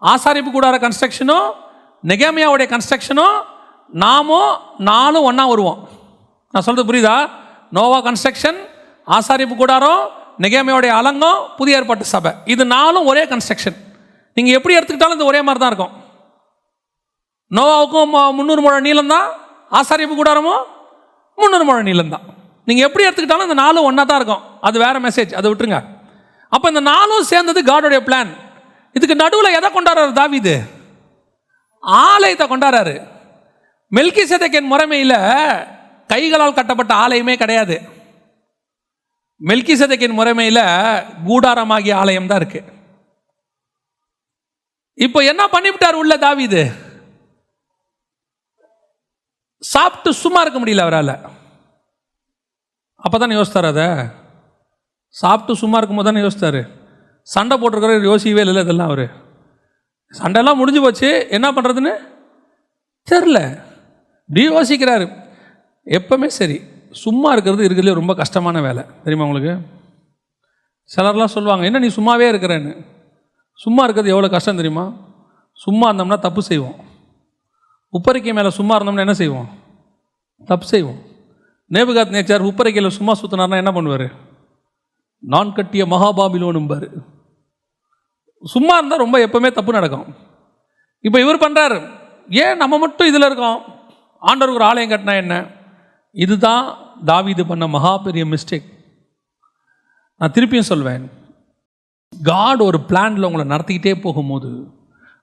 ஆசாரிப்பு கூடார கன்ஸ்ட்ரக்ஷனும், நெகேமியாவுடைய கன்ஸ்ட்ரக்ஷனும், நாலும் ஒன்றா வருவோம். நான் சொல்கிறது புரியுதா? நோவா கன்ஸ்ட்ரக்ஷன், ஆசாரிப்பு கூடாரம், நெகேமியாவுடைய அலங்கம், புதிய ஏற்பாட்டு சபை, இது 4 ஒரே கன்ஸ்ட்ரக்ஷன். நீங்கள் எப்படி எடுத்துக்கிட்டாலும் இது ஒரே மாதிரி தான் இருக்கும். நோவாவுக்கும் 300 முழம் நீளம் தான், ஆசாரிப்பு கூடாரமும் 300 முழம் நீளம் தான். நீங்கள் எப்படி எடுத்துக்கிட்டாலும் இந்த 4 ஒன்றா தான் இருக்கும். அது வேற மெசேஜ், அதை விட்டுருங்க. அப்போ இந்த 4 சேர்ந்தது காடோடைய பிளான். இதுக்கு நடுவில் எதை கொண்டாடுறாரு தாவீது? ஆலயத்தை கொண்டாடுறாரு. மெல்கிசேதேக்கின் முறைமையில் கைகளால் கட்டப்பட்ட ஆலயமே கிடையாது. மெல்கிசேதேக்கின் முறைமையில் கூடாரமாகிய ஆலயம் தான் இருக்கு. இப்போ என்ன பண்ணிவிட்டார் உள்ள தாவீது? சாப்பிட்டு சும்மா இருக்க முடியல அவரால். அப்போதானே யோசித்தார். அதை சாப்பிட்டு சும்மா இருக்கும்போது தானே யோசித்தார். சண்டை போட்டிருக்கிற யோசிக்கவே இல்லை. இதெல்லாம் அவர் சண்டையெல்லாம் முடிஞ்சு போச்சு, என்ன பண்ணுறதுன்னு தெரில, இப்படி யோசிக்கிறாரு. எப்பவுமே சரி, சும்மா இருக்கிறதுலே ரொம்ப கஷ்டமான வேலை தெரியுமா உங்களுக்கு? சிலர்லாம் சொல்லுவாங்க, என்ன நீ சும்மாவே இருக்கிறேன்னு. சும்மா இருக்கிறது எவ்வளோ கஷ்டம் தெரியுமா? சும்மா இருந்தோம்னா தப்பு செய்வோம். உப்பரிக்கை மேலே சும்மா இருந்தோம்னா என்ன செய்வோம்? தப்பு செய்வோம். நேபுகாத் நேச்சார் உப்பரிக்கையில் சும்மா சுற்றினார்னா என்ன பண்ணுவார்? நான் கட்டிய மகாபாபிலோனும்பார். சும்மா இருந்தால் ரொம்ப எப்பவுமே தப்பு நடக்கும். இப்போ இவர் பண்ணுறாரு, ஏன் நம்ம மட்டும் இதில் இருக்கோம்? ஆண்டவருக்கு ஒரு ஆலயம் கட்டினா என்ன? இதுதான் தாவீது பண்ண மகா பெரிய மிஸ்டேக். நான் திருப்பியும் சொல்வேன், காட் ஒரு பிளானில் உங்களை நடத்திக்கிட்டே போகும்போது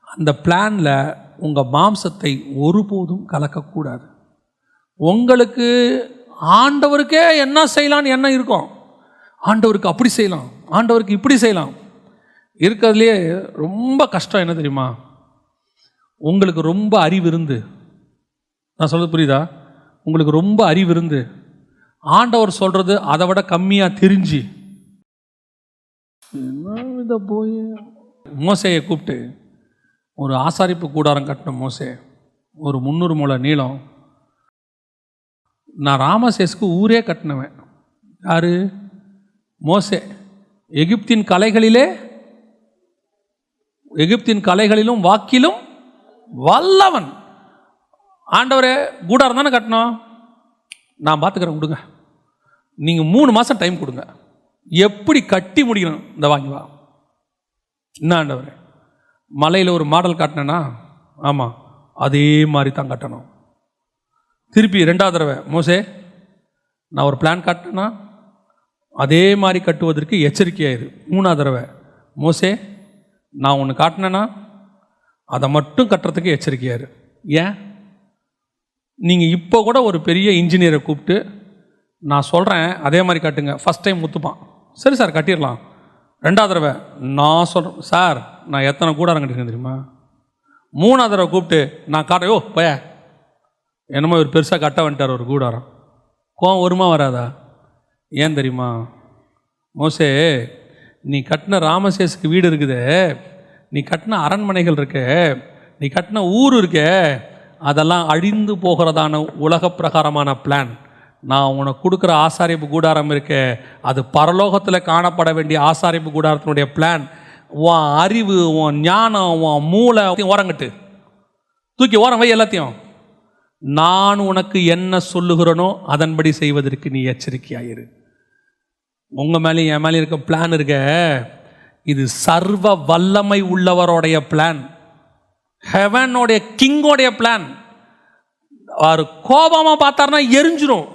அந்த பிளானில் உங்கள் மாம்சத்தை ஒருபோதும் கலக்கக்கூடாது. உங்களுக்கு ஆண்டவருக்கே என்ன செய்யலான்னு என்ன இருக்கும்? ஆண்டவருக்கு அப்படி செய்யலாம், ஆண்டவருக்கு இப்படி செய்யலாம். இருக்கிறதுலையே ரொம்ப கஷ்டம் என்ன தெரியுமா? உங்களுக்கு ரொம்ப அறிவு இருந்து, நான் சொல்றது புரியுதா? உங்களுக்கு ரொம்ப அறிவு இருந்து ஆண்டவர் சொல்றது அதை விட கம்மியாக தெரிஞ்சு இதை போய் மோசையை கூப்பிட்டு ஒரு ஆசாரிப்பு கூடாரம் கட்டின மோசே, ஒரு 300 முழம் நீளம். நான் ராமசேஸ்க்கு ஊரே கட்டினவன். யாரு? மோசே. எகிப்தின் கலைகளிலும் வாக்கிலும் வல்லவன். ஆண்டவரே கூடாரம் தானே கட்டணும், நான் பார்த்துக்கிறேன், கொடுங்க. நீங்கள் 3 மாதம் டைம் கொடுங்க, எப்படி கட்டி முடிக்கணும் இந்த வாங்கி வா. என்ன ஆண்டவரே, மலையில் ஒரு மாடல் காட்டினேன்னா ஆமாம் அதே மாதிரி தான் கட்டணும். திருப்பி 2வது தடவை, மோசே நான் ஒரு பிளான் காட்டினேன்னா அதே மாதிரி கட்டுவதற்கு எச்சரிக்கையாயிரு. 3வது தடவை, மோசே நான் ஒன்று காட்டினேன்னா அதை மட்டும் கட்டுறதுக்கு எச்சரிக்கையாரு. ஏன்? நீங்கள் இப்போ கூட ஒரு பெரிய இன்ஜினியரை கூப்பிட்டு நான் சொல்கிறேன் அதே மாதிரி கட்டுங்க, ஃபஸ்ட் டைம் ஒத்துப்பான், சரி சார் கட்டிடலாம். 2வது தடவை நான் சொல்கிறேன், சார் நான் எத்தனை கூடாரம் கட்டிருக்கேன் தெரியுமா? 3வது தடவை கூப்பிட்டு நான் காட்டுறேன், ஓ பய என்னமோ ஒரு பெருசாக கட்ட வந்துட்டார் ஒரு கூடாரம். கோவம் வருமா வராதா? ஏன் தெரியுமா? மோசே நீ கட்டின ராமசேஸுக்கு வீடு இருக்குது, நீ கட்டின அரண்மனைகள் இருக்கு, நீ கட்டின ஊர் இருக்கு, அதெல்லாம் அழிந்து போகிறதான உலக பிரகாரமான பிளான். நான் உனக்கு கொடுக்குற ஆசாரிப்பு கூடாரம் இருக்கு, அது பரலோகத்தில் காணப்பட வேண்டிய ஆசாரிப்பு கூடாரத்தினுடைய பிளான். உன் அறிவு, உன் ஞானம், உன் மூளை ஓரங்கட்டு தூக்கி ஓரம் வை எல்லாத்தையும். நான் உனக்கு என்ன சொல்லுகிறனோ அதன்படி செய்வதற்கு நீ எச்சரிக்கையாயிரு. உங்கள் மேலேயும் என் மேலேயும் இருக்க பிளான் இருக்க, இது சர்வ வல்லமை உள்ளவருடைய பிளான், ஹெவனோடைய கிங்கோடைய பிளான். அவர் கோபமாக பார்த்தாருன்னா எரிஞ்சிரும்.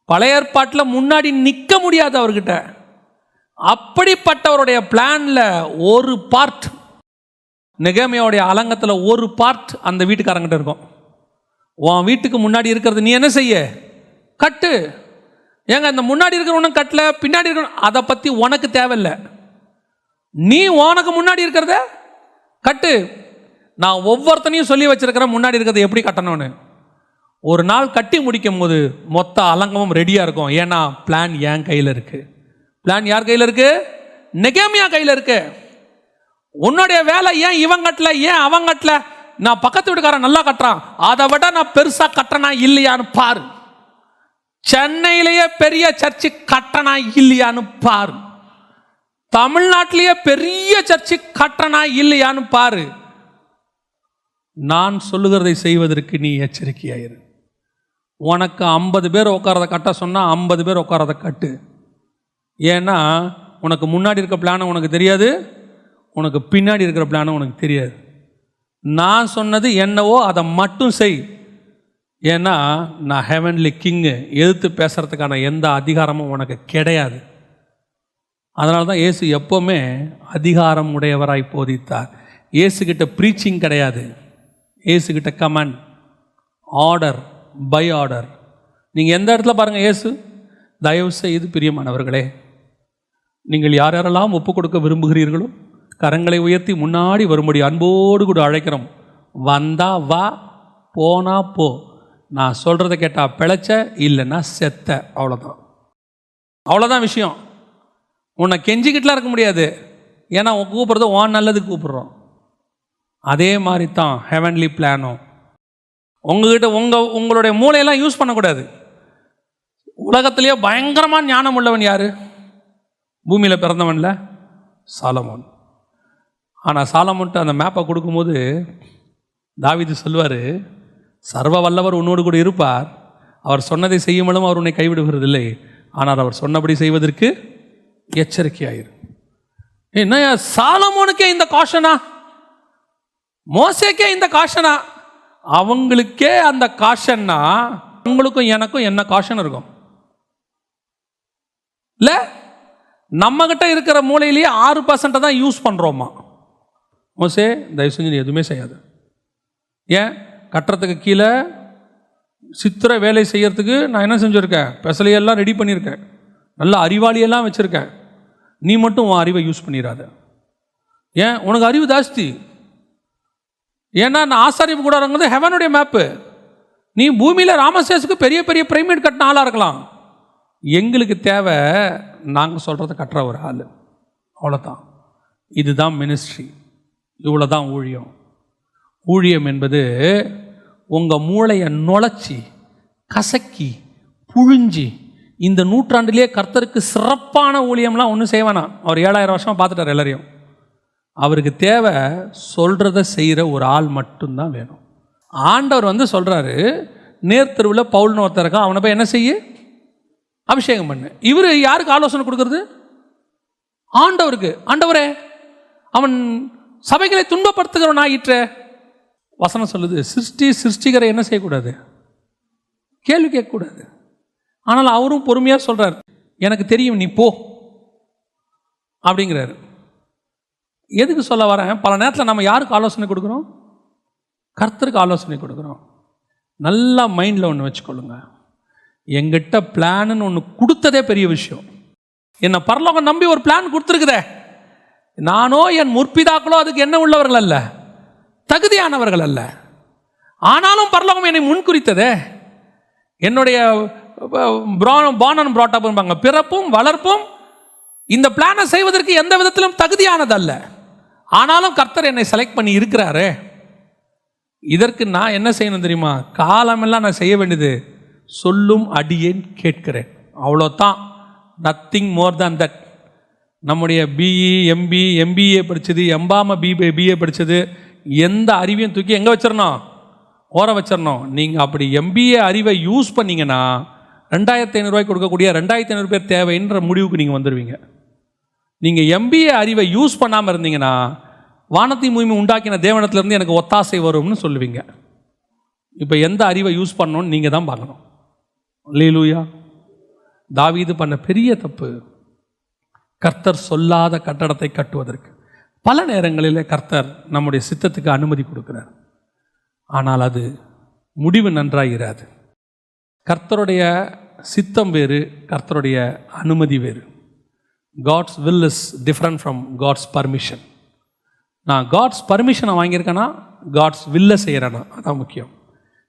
பழைய ஏற்பாட்டில் முன்னாடி நிற்க முடியாது அவர்கிட்ட. அப்படிப்பட்டவருடைய பிளான்ல ஒரு பார்ட், நெகேமியாவுடைய அலங்கத்தில் ஒரு பார்ட் அந்த வீட்டுக்காரங்கிட்ட இருக்கும். உன் வீட்டுக்கு முன்னாடி இருக்கிறது நீ என்ன செய்ய? கட்டு. ஏங்க இந்த முன்னாடி இருக்கிறவனும் கட்டல, பின்னாடி இருக்கிறவனும், அதை பற்றி உனக்கு தேவையில்லை. நீ உனக்கு முன்னாடி இருக்கிறத கட்டு. நான் ஒவ்வொருத்தனையும் சொல்லி வச்சிருக்கிறேன் முன்னாடி இருக்கிறத எப்படி கட்டணும்னு. ஒரு நாள் கட்டி முடிக்கும் போது மொத்த அலங்கமும் ரெடியாக இருக்கும். ஏன்னா பிளான் என் கையில் இருக்கு. பிளான் யார் கையில் இருக்கு? நெகேமியா கையில் இருக்கு. உன்னுடைய வேலை ஏன் இவன் கட்டல, ஏன் அவன் கட்டல, நான் பக்கத்து வீட்டுக்காரன் நல்லா கட்டுறான், அதை விட நான் பெருசா கட்டணா இல்லையான்னு பாரு. சென்னையிலேயே பெரிய சர்ச்சு கட்டணா இல்லையான்னு பாரு. தமிழ்நாட்டிலேயே பெரிய சர்ச்சு கட்டணா இல்லையான்னு பாரு. நான் சொல்லுகிறதை செய்வதற்கு நீ எச்சரிக்கையாயிரு. உனக்கு 50 பேர் உட்காரத கட்ட சொன்னால் 50 பேர் உட்காரத கட்டு. ஏன்னா உனக்கு முன்னாடி இருக்க பிளானும் உனக்கு தெரியாது, உனக்கு பின்னாடி இருக்கிற பிளானும் உனக்கு தெரியாது. நான் சொன்னது என்னவோ அதை மட்டும் செய். ஏன்னா நான் ஹெவன்லி கிங்கு, எதிர்த்து பேசுறதுக்கான எந்த அதிகாரமும் உனக்கு கிடையாது. அதனால தான் இயேசு எப்போவுமே அதிகாரம் உடையவராய் போதித்தார். இயேசுகிட்ட ப்ரீச்சிங் கிடையாது, இயேசுகிட்ட கமாண்ட், ஆர்டர் பை ஆர்டர். நீங்கள் எந்த இடத்துல பாருங்கள், இயேசு தயவு செய்து பிரியமானவர்களே, நீங்கள் யார் யாரெல்லாம் ஒப்பு கொடுக்க விரும்புகிறீர்களோ கரங்களை உயர்த்தி முன்னாடி வரும்படி அன்போடு கூட அழைக்கிறோம். வந்தா வா, போனா போ, நான் சொல்கிறத கேட்டால் பிழைச்ச, இல்லைன்னா செத்த. அவ்வளோதான், அவ்வளோதான் விஷயம். உன்னை கெஞ்சிக்கிட்டுலாம் இருக்க முடியாது. ஏன்னா உன் கூப்பிட்றது உன் நல்லதுக்கு கூப்பிட்றோம். அதே மாதிரி தான் ஹெவன்லி பிளானும். உங்ககிட்ட உங்களுடைய மூளையெல்லாம் யூஸ் பண்ணக்கூடாது. உலகத்திலேயே பயங்கரமான ஞானம் உள்ளவன் யார்? பூமியில் பிறந்தவன்ல சாலமோன். ஆனால் சாலமோன்ட்டு அந்த மேப்பை கொடுக்கும்போது தாவீது சொல்வார், சர்வ வல்லவர் உன்னோடு கூட இருப்பார், அவர் சொன்னதை செய்யும்பளும் அவர் உன்னை கைவிடுகிறதில்லை, ஆனால் அவர் சொன்னபடி செய்வதற்கு எச்சரிக்கையாயிரு. என்ன சாலமோனுக்கே இந்த காஷனா, மோசேக்கே இந்த காஷனா, அவங்களுக்கே அந்த காஷன்னா உங்களுக்கும் எனக்கும் என்ன காஷன் இருக்கும்? இல்லை, நம்மகிட்ட இருக்கிற மூளையிலேயே 6% தான் யூஸ் பண்ணுறோமா. மோசே தயவு செஞ்சு நீ எதுவுமே செய்யாது. ஏன் கட்டுறதுக்கு கீழே சித்திர வேலை செய்யறதுக்கு நான் என்ன செஞ்சுருக்கேன்? பெசலையெல்லாம் ரெடி பண்ணியிருக்கேன், நல்ல அறிவாளியெல்லாம் வச்சுருக்கேன். நீ மட்டும் உன் அறிவை யூஸ் பண்ணிடாத. ஏன்? உனக்கு அறிவு ஜாஸ்தி. ஏன்னா நான் ஆசாரிப்பு கூடாரங்கிறது ஹெவனுடைய மேப்பு. நீ பூமியில் ராமசேஸுக்கு பெரிய பெரிய பிரைமேட் கட்டின ஆளாக இருக்கலாம். எங்களுக்கு தேவை நாங்கள் சொல்கிறத கட்டுற ஒரு ஆள். அவ்வளோதான். இதுதான் மினிஸ்ட்ரி, இவ்வளோதான் ஊழியம். ஊழியம் என்பது உங்கள் மூளையை நுழைச்சி கசக்கி புழிஞ்சி, இந்த நூற்றாண்டிலேயே கர்த்தருக்கு சிறப்பான ஊழியம்லாம் ஒன்றும் செய்வானா. அவர் 7000 வருஷமாக பார்த்துட்டார் எல்லாரையும். அவருக்கு தேவை சொல்கிறத செய்கிற ஒரு ஆள் மட்டும்தான் வேணும். ஆண்டவர் சொல்கிறாரு, நேர்த்தருவில் பவுல்னு ஒருத்தர் இருக்கான், அவனை போய் என்ன செய்ய? அபிஷேகம் பண்ணு. இவர் யாருக்கு ஆலோசனை கொடுக்கறது? ஆண்டவருக்கு. ஆண்டவரே, அவன் சபைகளை துன்பப்படுத்துகிறவன் ஆயிற்ற. வசனம் சொல்லுது, சிருஷ்டிகரை என்ன செய்யக்கூடாது? கேள்வி கேட்கக்கூடாது. ஆனால் அவரும் பொறுமையாக சொல்கிறார், எனக்கு தெரியும், நீ போ அப்படிங்கிறாரு. எதுக்கு சொல்ல வரேன்? பல நேரத்தில் நம்ம யாருக்கு ஆலோசனை கொடுக்குறோம்? கர்த்தருக்கு ஆலோசனை கொடுக்குறோம். நல்லா மைண்டில் ஒன்று வச்சுக்கொள்ளுங்க, எங்கிட்ட பிளான்னு ஒன்று கொடுத்ததே பெரிய விஷயம். என்னை பரலோகம் நம்பி ஒரு பிளான் கொடுத்துருக்குதே, நானோ என் முற்பிதாக்களோ அதுக்கு என்ன உள்ளவர்கள் அல்ல, தகுதியானவர்கள் அல்ல. ஆனாலும் பரலோகம் என்னை முன்குறித்ததே. என்னுடைய பார்ன் அண்ட் brought up பாங்க, பிறப்பும் வளர்ப்பும் இந்த பிளானை செய்வதற்கு எந்த விதத்திலும் தகுதியானதல்ல. ஆனாலும் கர்த்தர் என்னை செலக்ட் பண்ணி இருக்கிறாரு. இதற்கு நான் என்ன செய்யணும் தெரியுமா? காலமெல்லாம் நான் செய்ய வேண்டியது சொல்லும் அடியேன் கேட்கிறேன், அவ்வளோதான். Nothing more than that. நம்முடைய பிஇ எம்பிஏ படித்தது, எம்பாம பிஏ படித்தது, எந்த அறிவையும் தூக்கி எங்கே வச்சிடணும்? ஓர வச்சிடணும். நீங்கள் அப்படி எம்பிஏ அறிவை யூஸ் பண்ணிங்கன்னா 2500 ரூபாய்க்கு கொடுக்கக்கூடிய 2500 பேர் தேவைன்ற முடிவுக்கு நீங்கள் வந்துடுவீங்க. நீங்கள் எம்பிஏ அறிவை யூஸ் பண்ணாமல் இருந்தீங்கன்னா வானத்தை பூமி உண்டாக்கின தேவனத்திலேருந்து எனக்கு ஒத்தாசை வரும்னு சொல்லுவீங்க. இப்போ எந்த அறிவை யூஸ் பண்ணணும்னு நீங்கள் தான் பார்க்கணும். அல்லேலூயா. தாவீது பண்ண பெரிய தப்பு, கர்த்தர் சொல்லாத கட்டடத்தை கட்டுவதற்கு. பல நேரங்களில் கர்த்தர் நம்முடைய சித்தத்துக்கு அனுமதி கொடுக்கிறார், ஆனால் அது முடிவு நன்றாக இராது. கர்த்தருடைய சித்தம் வேறு, கர்த்தருடைய அனுமதி வேறு. God's will is different from God's permission. நான் காட்ஸ் பர்மிஷனை வாங்கியிருக்கேன்னா காட்ஸ் வில்லை செய்கிறேன்னா அதான் முக்கியம்.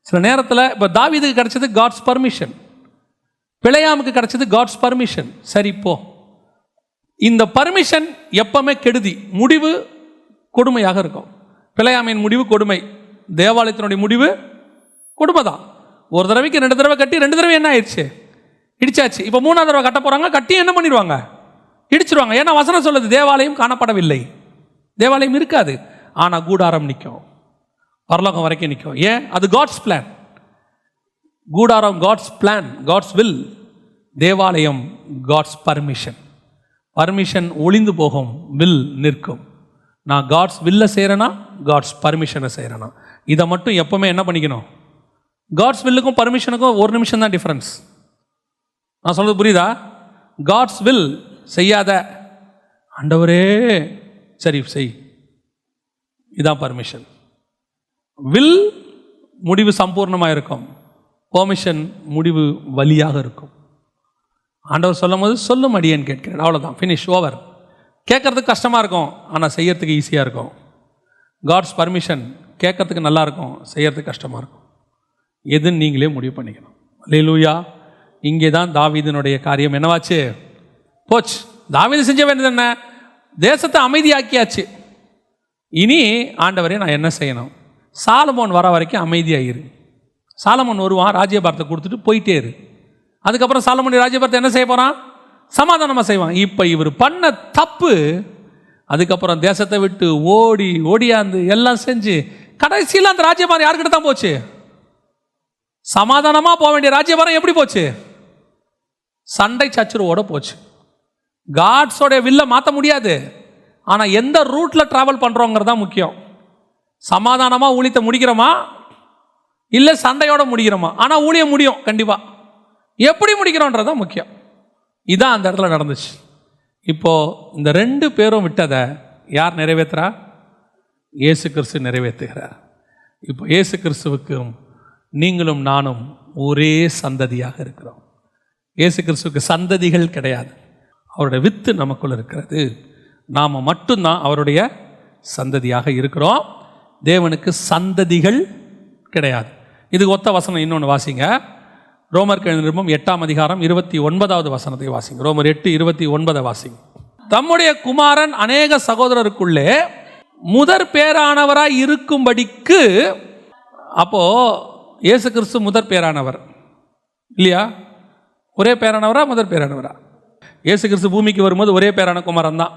சில நேரத்தில் இப்போ தாவீதுக்கு கிடைச்சது காட்ஸ் பர்மிஷன், பிழையாமுக்கு கிடைச்சது காட்ஸ் பர்மிஷன். சரி, இப்போ இந்த பர்மிஷன் எப்பவுமே கெடுதி, முடிவு கொடுமையாக இருக்கும். பிழையாமையின் முடிவு கொடுமை, தேவாலயத்தினுடைய முடிவு கொடுமை தான். ஒரு தடவைக்கு 2 தடவை கட்டி 2 தடவை என்ன ஆயிடுச்சு, இடிச்சாச்சு. இப்போ 3ஆவது தடவை கட்ட போகிறாங்க, கட்டி என்ன பண்ணிடுவாங்க, இடிச்சிருவாங்க. ஏன்னா வசனம் சொல்லுது தேவாலயம் காணப்படவில்லை, தேவாலயம் இருக்காது, ஆனால் கூடாரம் நிற்கும், பரலோகம் வரைக்கும் நிற்கும். ஏன்? அது காட்ஸ் பிளான். கூடாரம் காட்ஸ் பிளான், காட்ஸ் வில். தேவாலயம் காட்ஸ் பர்மிஷன். பர்மிஷன் ஒளிந்து போகும், வில் நிற்கும். நான் காட்ஸ் வில்லை செய்கிறேன்னா காட்ஸ் பர்மிஷனை செய்கிறேன்னா இதை மட்டும் எப்பவுமே என்ன பண்ணிக்கணும், காட்ஸ் வில்லுக்கும் பர்மிஷனுக்கும் 1 நிமிஷம் தான் டிஃப்ரென்ஸ். நான் சொல்கிறது புரியுதா? காட்ஸ் வில் செய்யாத, ஆண்டவரே சரி செய், இதான் பர்மிஷன். வில் முடிவு சம்பூர்ணமாக இருக்கும், பெர்மிஷன் முடிவு வலியாக இருக்கும். ஆண்டவர் சொல்லும் போது சொல்லும் அடியேன் கேட்கிறேன், அவ்வளோதான், ஃபினிஷ், ஓவர். கேட்கறதுக்கு கஷ்டமாக இருக்கும், ஆனால் செய்யறதுக்கு ஈஸியாக இருக்கும். காட்ஸ் பர்மிஷன் கேட்கறதுக்கு நல்லா இருக்கும், செய்யறதுக்கு கஷ்டமாக இருக்கும். எதுன்னு நீங்களே முடிவு பண்ணிக்கணும். அல்லேலூயா. இங்கே தான் தாவீதினுடைய காரியம் என்னவாச்சு, போச்சு. தாவீது செஞ்ச வேண்டியது என்ன, தேசத்தை அமைதியாக்கியாச்சு. இனி ஆண்டவரே நான் என்ன செய்யணும், சாலமோன் வர வரைக்கும் அமைதியாயிரு. சாலமோன் வருவான், ராஜ்யபாரத்தை கொடுத்துட்டு போயிட்டே இரு. அதுக்கப்புறம் சாலமோன் ராஜ்யபாரத்தை என்ன செய்ய போகிறான், சமாதானமாக செய்வான். இப்போ இவர் பண்ண தப்பு, அதுக்கப்புறம் தேசத்தை விட்டு ஓடியாந்து எல்லாம் செஞ்சு கடைசியில் அந்த ராஜ்யபாரம் யாருக்கிட்ட தான் போச்சு, சமாதானமாக போக வேண்டிய ராஜ்யபாரம் எப்படி போச்சு, சண்டை சச்சுருவோட போச்சு. காட்ஸோடைய வில்லை மாற்ற முடியாது, ஆனால் எந்த ரூட்டில் ட்ராவல் பண்ணுறோங்கிறது தான் முக்கியம். சமாதானமாக ஊழியத்தை முடிக்கிறோமா இல்லை சண்டையோட முடிக்கிறோமா? ஆனால் ஊழியம் முடியும் கண்டிப்பாக, எப்படி முடிக்கிறோன்றது தான் முக்கியம். இதான் அந்த இடத்துல நடந்துச்சு. இப்போது இந்த 2 பேரும் விட்டதை யார் நிறைவேற்றுறா, இயேசு கிறிஸ்து நிறைவேற்றுகிறார். இப்போ இயேசு கிறிஸ்துவுக்கும் நீங்களும் நானும் ஒரே சந்ததியாக இருக்கிறோம். இயேசு கிறிஸ்துவுக்கு சந்ததிகள் கிடையாது, அவருடைய வித்து நமக்குள் இருக்கிறது. நாம் மட்டும்தான் அவருடைய சந்ததியாக இருக்கிறோம். தேவனுக்கு சந்ததிகள் கிடையாது. இதுக்கு ஒத்த வசனம் இன்னொன்று வாசிங்க. ரோமர் நிருபம் 8ஆம் அதிகாரம் 29வது வசனத்தை வாசிங்க. ரோமர் 8:29 வாசிங்க. தம்முடைய குமாரன் அநேக சகோதரருக்குள்ளே முதற் பேரானவராய் இருக்கும்படிக்கு. அப்போ இயேசு கிறிஸ்து முதற் பேரானவர் இல்லையா? ஒரே பேரானவரா முதற் பேரானவரா? இயேசு கிறிஸ்து பூமிக்கு வரும்போது ஒரே பேரான குமாரன் தான்.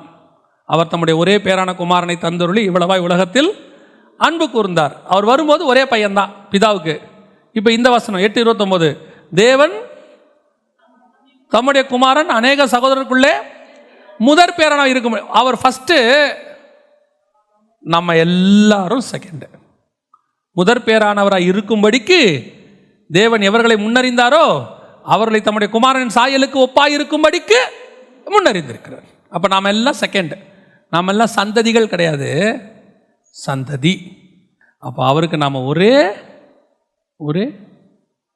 அவர் தம்முடைய ஒரே பேரான குமாரனை தந்தருளி இவ்வளவாய் உலகத்தில் அன்பு கூர்ந்தார். அவர் வரும்போது ஒரே பையன்தான் பிதாவுக்கு. இப்போ இந்த வசனம் 8:29, தேவன் தம்முடைய குமாரன் அநேக சகோதரருக்குள்ளே முதற் பேரான இருக்கும். அவர் ஃபஸ்ட்டு, நம்ம எல்லாரும் செகண்ட். முதற் பேரானவராக இருக்கும்படிக்கு தேவன் எவர்களை முன்னறிந்தாரோ அவர்களை தம்முடைய குமாரனின் சாயலுக்கு ஒப்பாய் இருக்கும்படிக்கு முன்னறிந்திருக்கிறார். அப்போ நாம் எல்லாம் செகண்ட், நாம் எல்லாம் சந்ததிகள் கிடையாது, சந்ததி. அப்போ அவருக்கு நாம் ஒரே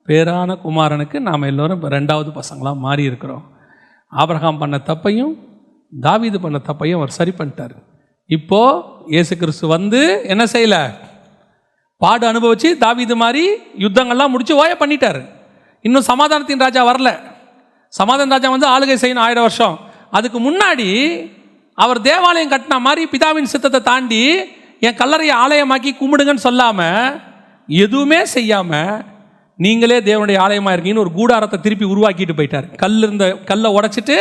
பேரான குமாரனுக்கு நாம் எல்லோரும் இப்போ 2வது பசங்களாக மாறி இருக்கிறோம். ஆபிரகாம் பண்ண தப்பையும் தாவீது பண்ண தப்பையும் அவர் சரி பண்ணிட்டார். இப்போது இயேசு கிறிஸ்து வந்து என்ன செய்யலை, பாடு அனுபவிச்சு தாவீது மாதிரி யுத்தங்கள்லாம் முடிச்சு ஓய பண்ணிட்டார். இன்னும் சமாதானத்தின் ராஜா வரல. சமாதான ராஜா வந்து ஆளுகை செய்யணும் 1000 வருஷம். அதுக்கு முன்னாடி அவர் தேவாலயம் கட்டின மாதிரி பிதாவின் சித்தத்தை தாண்டி என் கல்லறையை ஆலயமாக்கி கும்பிடுங்கன்னு சொல்லாமல், எதுவுமே செய்யாமல் நீங்களே தேவனுடைய ஆலயமாக இருக்கீங்கன்னு ஒரு கூடாரத்தை திருப்பி உருவாக்கிட்டு போயிட்டார். கல்லை உடைச்சிட்டு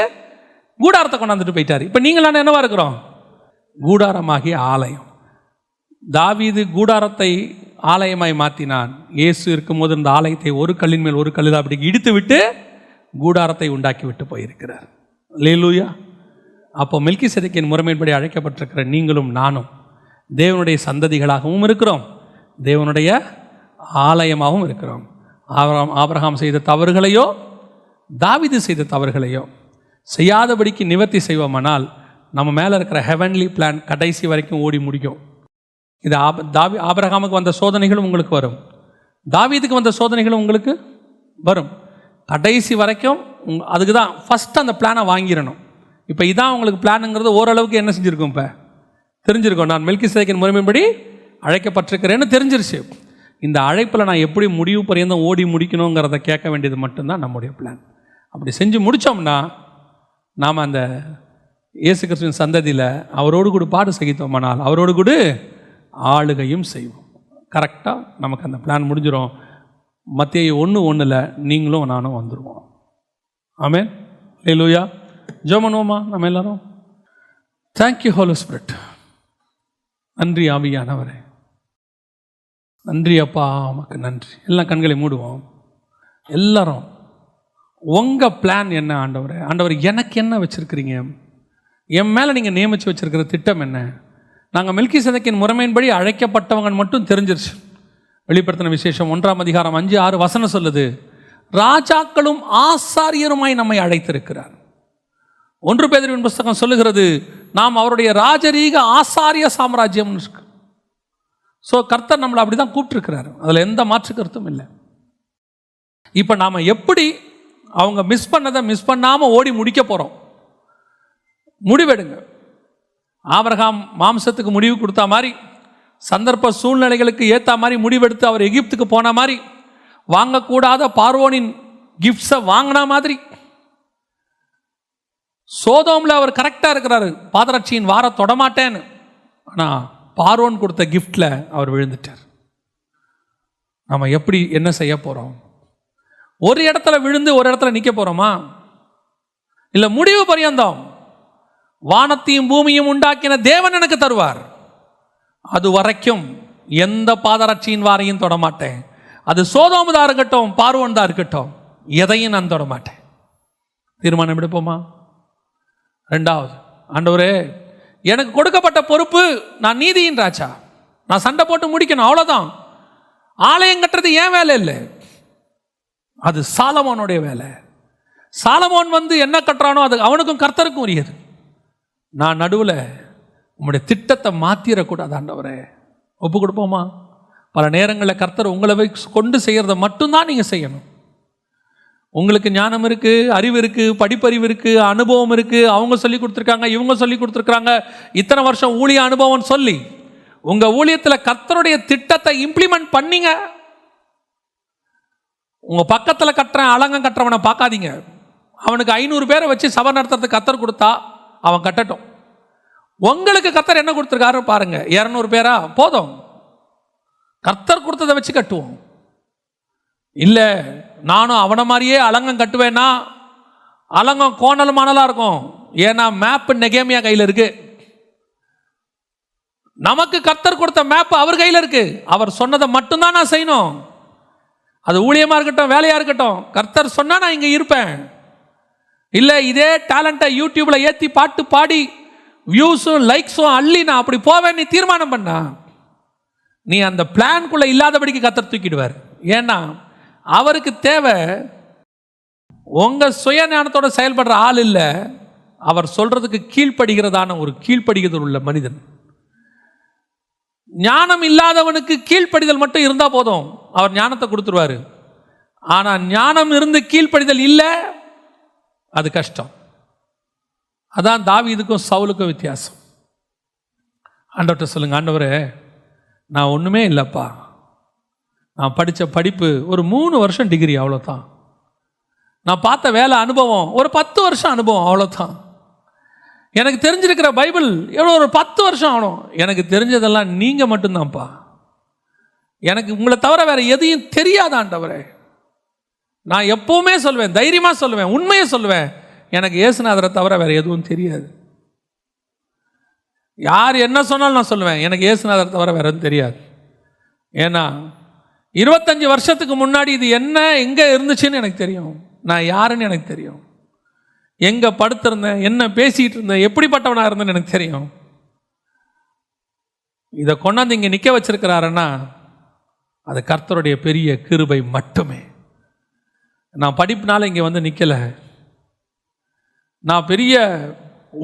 கூடாரத்தை கொண்டாந்துட்டு போயிட்டார். இப்போ நீங்களான என்னவா இருக்கிறோம், கூடாரமாகிய ஆலயம். தாவீது கூடாரத்தை ஆலயமாய் மாற்றினான். இயேசு இருக்கும்போது இந்த ஆலயத்தை ஒரு கல்லின் மேல் ஒரு கல்லில் அப்படி இடித்து விட்டு கூடாரத்தை உண்டாக்கி விட்டு போயிருக்கிறார். அல்லேலூயா. அப்போ மெல்கிசேதேக்கின் முறைமையின்படி அழைக்கப்பட்டிருக்கிற நீங்களும் நானும் தேவனுடைய சந்ததிகளாகவும் இருக்கிறோம், தேவனுடைய ஆலயமாகவும் இருக்கிறோம். ஆபிரகாம் செய்த தவறுகளையோ தாவீது செய்த தவறுகளையோ செய்யாதபடிக்கு நிவர்த்தி செய்வோமானால் நம்ம மேலே இருக்கிற ஹெவன்லி பிளான் கடைசி வரைக்கும் ஓடி முடிக்கும். இது ஆபிரகாமுக்கு வந்த சோதனைகளும் உங்களுக்கு வரும், தாவீதுக்கு வந்த சோதனைகளும் உங்களுக்கு வரும். கடைசி வரைக்கும் அதுக்கு தான் ஃபஸ்ட்டு அந்த பிளானை வாங்கிடணும். இப்போ இதான் உங்களுக்கு பிளானுங்கிறது ஓரளவுக்கு என்ன செஞ்சுருக்கோம், இப்போ தெரிஞ்சிருக்கோம். நான் மெல்கிசேதேக்கின் முறைமைப்படி அழைக்கப்பட்டிருக்கிறேன்னு தெரிஞ்சிருச்சு. இந்த அழைப்பில் நான் எப்படி முடிவு பரியந்தம் ஓடி முடிக்கணுங்கிறத கேட்க வேண்டியது மட்டும்தான் நம்முடைய பிளான். அப்படி செஞ்சு முடித்தோம்னா நாம் அந்த இயேசு கிறிஸ்துவின் சந்ததியில் அவரோடு கூட பாடு சகித்தோமானால் அவரோடு கூட ஆளுகையும் செய்வோம். கரெக்டாக நமக்கு அந்த பிளான் முடிஞ்சிடும். மத்தேயு 1:1 நீங்களும் நானும் வந்துடுவோம். ஆமென். அல்லேலூயா. ஜெபம் பண்ணுவோமா நம்ம எல்லாரும்? Thank you holy spirit. நன்றி ஆவியானவரே, நன்றி அப்பா, உமக்கு நன்றி. எல்லாம் கண்களை மூடுவோம். எல்லாரும் உங்கள் பிளான் என்ன ஆண்டவரே? ஆண்டவர் எனக்கு என்ன வச்சுருக்கிறீங்க? என் மேலே நீங்கள் நியமித்து வச்சுருக்கிற திட்டம் என்ன? நாங்கள் மெல்கிசேதேக்கின் முறைமையின்படி அழைக்கப்பட்டவங்க மட்டும் தெரிஞ்சிருச்சு. வெளிப்படுத்தின விசேஷம் 1ஆம் அதிகாரம் 5-6 வசனம் சொல்லுது, ராஜாக்களும் ஆசாரியருமாய் நம்மை அழைத்திருக்கிறார். 1 பேதுருவின் புஸ்தகம் சொல்லுகிறது, நாம் அவருடைய ராஜரீக ஆசாரிய சாம்ராஜ்யம் இருக்கு. ஸோ கர்த்தர் நம்மளை அப்படி தான் கூப்பிட்டுருக்கிறார். அதில் எந்த மாற்று கருத்தும் இல்லை. இப்போ நாம் எப்படி அவங்க மிஸ் பண்ணதை மிஸ் பண்ணாமல் ஓடி முடிக்க போகிறோம்? முடிவெடுங்க. ஆபிரகாம் மாம்சத்துக்கு முடிவு கொடுத்தா மாதிரி, சந்தர்ப்ப சூழ்நிலைகளுக்கு ஏற்ற மாதிரி முடிவெடுத்து அவர் எகிப்துக்கு போன மாதிரி, வாங்கக்கூடாத பார்வோனின் கிஃப்ட்ஸை வாங்கின மாதிரி, சோதோமில் அவர் கரெக்டாக இருக்கிறாரு, பாதரட்சியின் வார தொடமாட்டேன்னு. ஆனால் பார்வோன் கொடுத்த கிஃப்டில் அவர் விழுந்துட்டார். நம்ம எப்படி என்ன செய்ய போகிறோம்? ஒரு இடத்துல விழுந்து ஒரு இடத்துல நிற்க போகிறோமா? இல்லை முடிவு பரியந்தம் வானத்தையும் பூமியும் உண்டாக்கின தேவன் எனக்கு தருவார், அது வரைக்கும் எந்த பாதரட்சியின் வாரையும் தொடமாட்டேன். அது சோதோமுதான் இருக்கட்டும், பார்வோன் தான் இருக்கட்டும், எதையும் நான் தொடமாட்டேன். தீர்மானம் எடுப்போமா? 2வது, ஆண்டவரே எனக்கு கொடுக்கப்பட்ட பொறுப்பு, நான் நீதியின் ராஜா, நான் சண்டை போட்டு முடிக்கணும், அவ்வளோதான். ஆலயம் கட்டுறது ஏன் வேலை இல்லை, அது சாலமோனுடைய வேலை. சாலமோன் என்ன கட்டுறானோ அது அவனுக்கும் கர்த்தருக்கும் உரியது. நான் நடுவில் உங்களுடைய திட்டத்தை மாற்றிடக்கூடாது. ஆண்டவரே ஒப்பு கொடுப்போமா? பல நேரங்களில் கர்த்தர் உங்களை கொண்டு செய்கிறத மட்டும்தான் நீங்கள் செய்யணும். உங்களுக்கு ஞானம் இருக்குது, அறிவு இருக்குது, படிப்பறிவு இருக்குது, அனுபவம் இருக்குது, அவங்க சொல்லி கொடுத்துருக்காங்க, இவங்க சொல்லி கொடுத்துருக்காங்க, இத்தனை வருஷம் ஊழிய அனுபவம் சொல்லி உங்கள் ஊழியத்தில் கர்த்தருடைய திட்டத்தை இம்ப்ளிமெண்ட் பண்ணீங்க. உங்கள் பக்கத்தில் கட்டுறேன் அலங்கம் கட்டுறவனை பார்க்காதீங்க. அவனுக்கு 500 பேரை வச்சு சபை நடத்துறதுக்கு கர்த்தர் கொடுத்தா அவன் கட்டட்டும். உங்களுக்கு கர்த்தர் என்ன கொடுத்துருக்காரு பாருங்க. 200 பேரா போதும், கர்த்தர் கொடுத்ததை வச்சு கட்டுவோம். இல்லை நானும் அவனை மாதிரியே அலங்கம் கட்டுவேன்னா அலங்கம் கோணல் மணலாக இருக்கும். ஏன்னா மேப்பு நெகேமியா கையில் இருக்கு. நமக்கு கர்த்தர் கொடுத்த மேப்பு அவர் கையில் இருக்கு. அவர் சொன்னதை மட்டும்தான் நான் செய்யணும். அது ஊழியமாக இருக்கட்டும், வேலையாக இருக்கட்டும், கர்த்தர் சொன்னால் நான் இங்கே இருப்பேன். இல்லை இதே டேலண்ட்டை யூடியூப்பில் ஏற்றி பாட்டு பாடி வியூஸும் லைக்ஸும் அள்ளி நான் அப்படி போவேன் நீ தீர்மானம் பண்ணா, நீ அந்த பிளான்குள்ளே இல்லாதபடிக்கு கர்த்தர் தூக்கிடுவார். ஏன்னா அவருக்கு தேவை உங்கள் சுயஞானத்தோட செயல்படுற ஆள் இல்லை, அவர் சொல்கிறதுக்கு கீழ்ப்படுகிறதான ஒரு கீழ்ப்படுகிறது உள்ள மனிதன். ஞானம் இல்லாதவனுக்கு கீழ்ப்படிதல் மட்டும் இருந்தால் போதும், அவர் ஞானத்தை கொடுத்துருவார். ஆனால் ஞானம் இருந்து கீழ்ப்படிதல் இல்லை, அது கஷ்டம். அதான் தாவீதுக்கும் சவுலுக்கும் வித்தியாசம். ஆண்டவர்கிட்ட சொல்லுங்க, ஆண்டவரே நான் ஒன்றுமே இல்லைப்பா, நான் படித்த படிப்பு ஒரு 3 வருஷம் டிகிரி, அவ்வளோதான். நான் பார்த்த வேலை அனுபவம் ஒரு 10 வருஷம் அனுபவம், அவ்வளோதான். எனக்கு தெரிஞ்சிருக்கிற பைபிள் எவ்வளோ ஒரு 10 வருஷம் ஆகணும். எனக்கு தெரிஞ்சதெல்லாம் நீங்கள் மட்டும்தான்ப்பா. எனக்கு உங்களை தவிர வேறு எதையும் தெரியாத ஆண்டவரே. நான் எப்போவுமே சொல்வேன், தைரியமாக சொல்லுவேன், உண்மையை சொல்லுவேன், எனக்கு இயேசுநாதரை தவிர வேறு எதுவும் தெரியாது. யார் என்ன சொன்னாலும் நான் சொல்லுவேன், எனக்கு இயேசுநாதரை தவிர வேறு எதுவும் தெரியாது. ஏன்னா 25 வருஷத்துக்கு முன்னாடி இது என்ன எங்கே இருந்துச்சுன்னு எனக்கு தெரியும், நான் யாருன்னு எனக்கு தெரியும், எங்கே படுத்திருந்தேன், என்ன பேசிகிட்டு இருந்தேன், எப்படிப்பட்டவனாக இருந்தேன்னு எனக்கு தெரியும். இதை கொண்டாந்து இங்கே நிற்க வச்சிருக்கிறாருன்னா அது கர்த்தருடைய பெரிய கிருபை மட்டுமே. நான் படிப்புனால இங்கே வந்து நிற்கலை, நான் பெரிய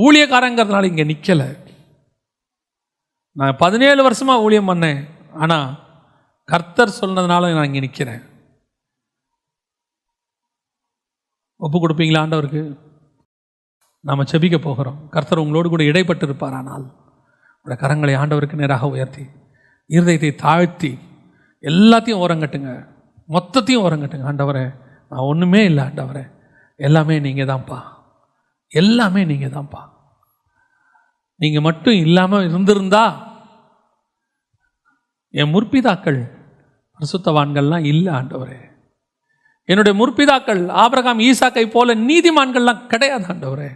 ஊழியக்காரங்கிறதுனால இங்கே நிற்கலை. நான் 17 வருஷமாக ஊழியம் பண்ணேன், ஆனால் கர்த்தர் சொன்னதுனால நான் இங்கே நிற்கிறேன். ஒப்பு கொடுப்பீங்களா ஆண்டவருக்கு? நாம் செபிக்க போகிறோம். கர்த்தர் உங்களோடு கூட இடைப்பட்டு இருப்பார். ஆனால் உடைய கரங்களை ஆண்டவருக்கு நேராக உயர்த்தி இருதயத்தை தாழ்த்தி எல்லாத்தையும் ஓரங்கட்டுங்க, மொத்தத்தையும் ஓரங்கட்டுங்க. ஆண்டவரே, நான் ஒன்றுமே இல்லை ஆண்டவரே, எல்லாமே நீங்கள் தான்ப்பா, எல்லாமே நீங்கள் தான்ப்பா. நீங்கள் மட்டும் இல்லாமல் இருந்திருந்தா என் முற்பிதாக்கள் பரிசுத்தவான்கள்லாம் இல்லை ஆண்டவரே. என்னுடைய முற்பிதாக்கள் ஆபிரகாம் ஈசாக்கை போல நீதிமான்கள்லாம் கிடையாது ஆண்டவரே.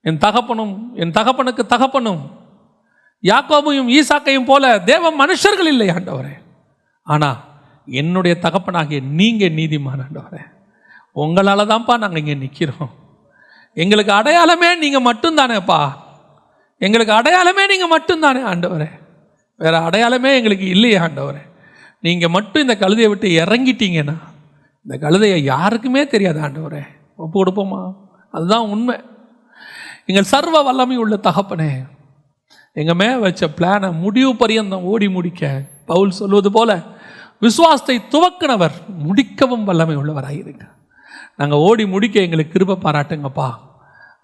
என் தகப்பனுக்கு தகப்பனும் யாக்கோபையும் ஈசாக்கையும் போல தேவ மனுஷர்கள் இல்லை ஆண்டவரே. ஆனால் என்னுடைய தகப்பனாகிய நீங்கள் நீதிமான் ஆண்டவரே. உங்களால் தான்ப்பா நாங்கள் இங்கே நிற்கிறோம். எங்களுக்கு அடையாளமே நீங்கள் மட்டும்தானேப்பா. எங்களுக்கு அடையாளமே நீங்கள் மட்டும்தானே ஆண்டவரே. வேறு அடையாளமே எங்களுக்கு இல்லையே ஆண்டவரே. நீங்கள் மட்டும் இந்த கழுதையை விட்டு இறங்கிட்டீங்கன்னா இந்த கழுதையை யாருக்குமே தெரியாது ஆண்டவரே. ஒப்பு கொடுப்போமா? அதுதான் உண்மை. எங்கள் சர்வ வல்லமை உள்ள தகப்பனே, எங்கள் மேலே வச்ச பிளானை முடிவு பரியந்தம் ஓடி முடிக்க பவுல் சொல்வது போல விசுவாசத்தை துவக்கினவர் முடிக்கவும் வல்லமை உள்ளவராயிருங்க. நாங்கள் ஓடி முடிக்க எங்களுக்கு கிருபை பாராட்டுங்கப்பா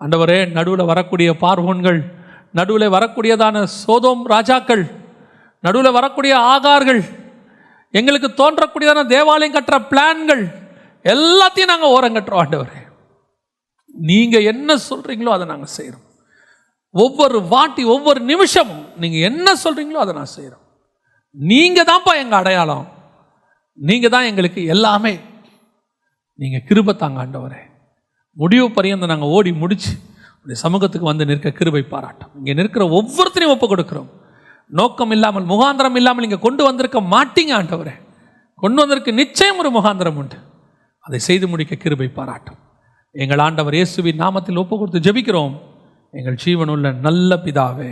ஆண்டவரே. நடுவில் வரக்கூடிய பார்வோன்கள், நடுவில் வரக்கூடியதான சோதோம் ராஜாக்கள், நடுவில் வரக்கூடிய ஆகார்கள், எங்களுக்கு தோன்றக்கூடியதான தேவாலயம் கட்டுற பிளான்கள் எல்லாத்தையும் நாங்கள் ஓரங்கட்டுறோம் ஆண்டவரே. நீங்கள் என்ன சொல்கிறீங்களோ அதை நாங்கள் செய்கிறோம். ஒவ்வொரு வாட்டி ஒவ்வொரு நிமிஷமும் நீங்கள் என்ன சொல்கிறீங்களோ அதை நான் செய்கிறோம். நீங்கள் தான்ப்பா எங்கள் அடையாளம், நீங்கள் தான் எங்களுக்கு எல்லாமே. நீங்கள் கிருபை தாங்க ஆண்டவரே. முடிவு பரியந்த நாங்கள் ஓடி முடிச்சு உடைய சமூகத்துக்கு வந்து நிற்க கிருபை பாராட்டும். இங்கே நிற்கிற ஒவ்வொருத்தரையும் ஒப்பு கொடுக்குறோம். நோக்கம் இல்லாமல், முகாந்திரம் இல்லாமல் இங்கே கொண்டு வந்திருக்க மாட்டீங்க ஆண்டவரே. கொண்டு வந்திருக்க நிச்சயம் ஒரு முகாந்திரம் உண்டு. அதை செய்து முடிக்க கிருபை பாராட்டும். எங்கள் ஆண்டவர் இயேசுவின் நாமத்தில் ஒப்பு கொடுத்து ஜெபிக்கிறோம். எங்கள் ஜீவனுள்ள நல்ல பிதாவே.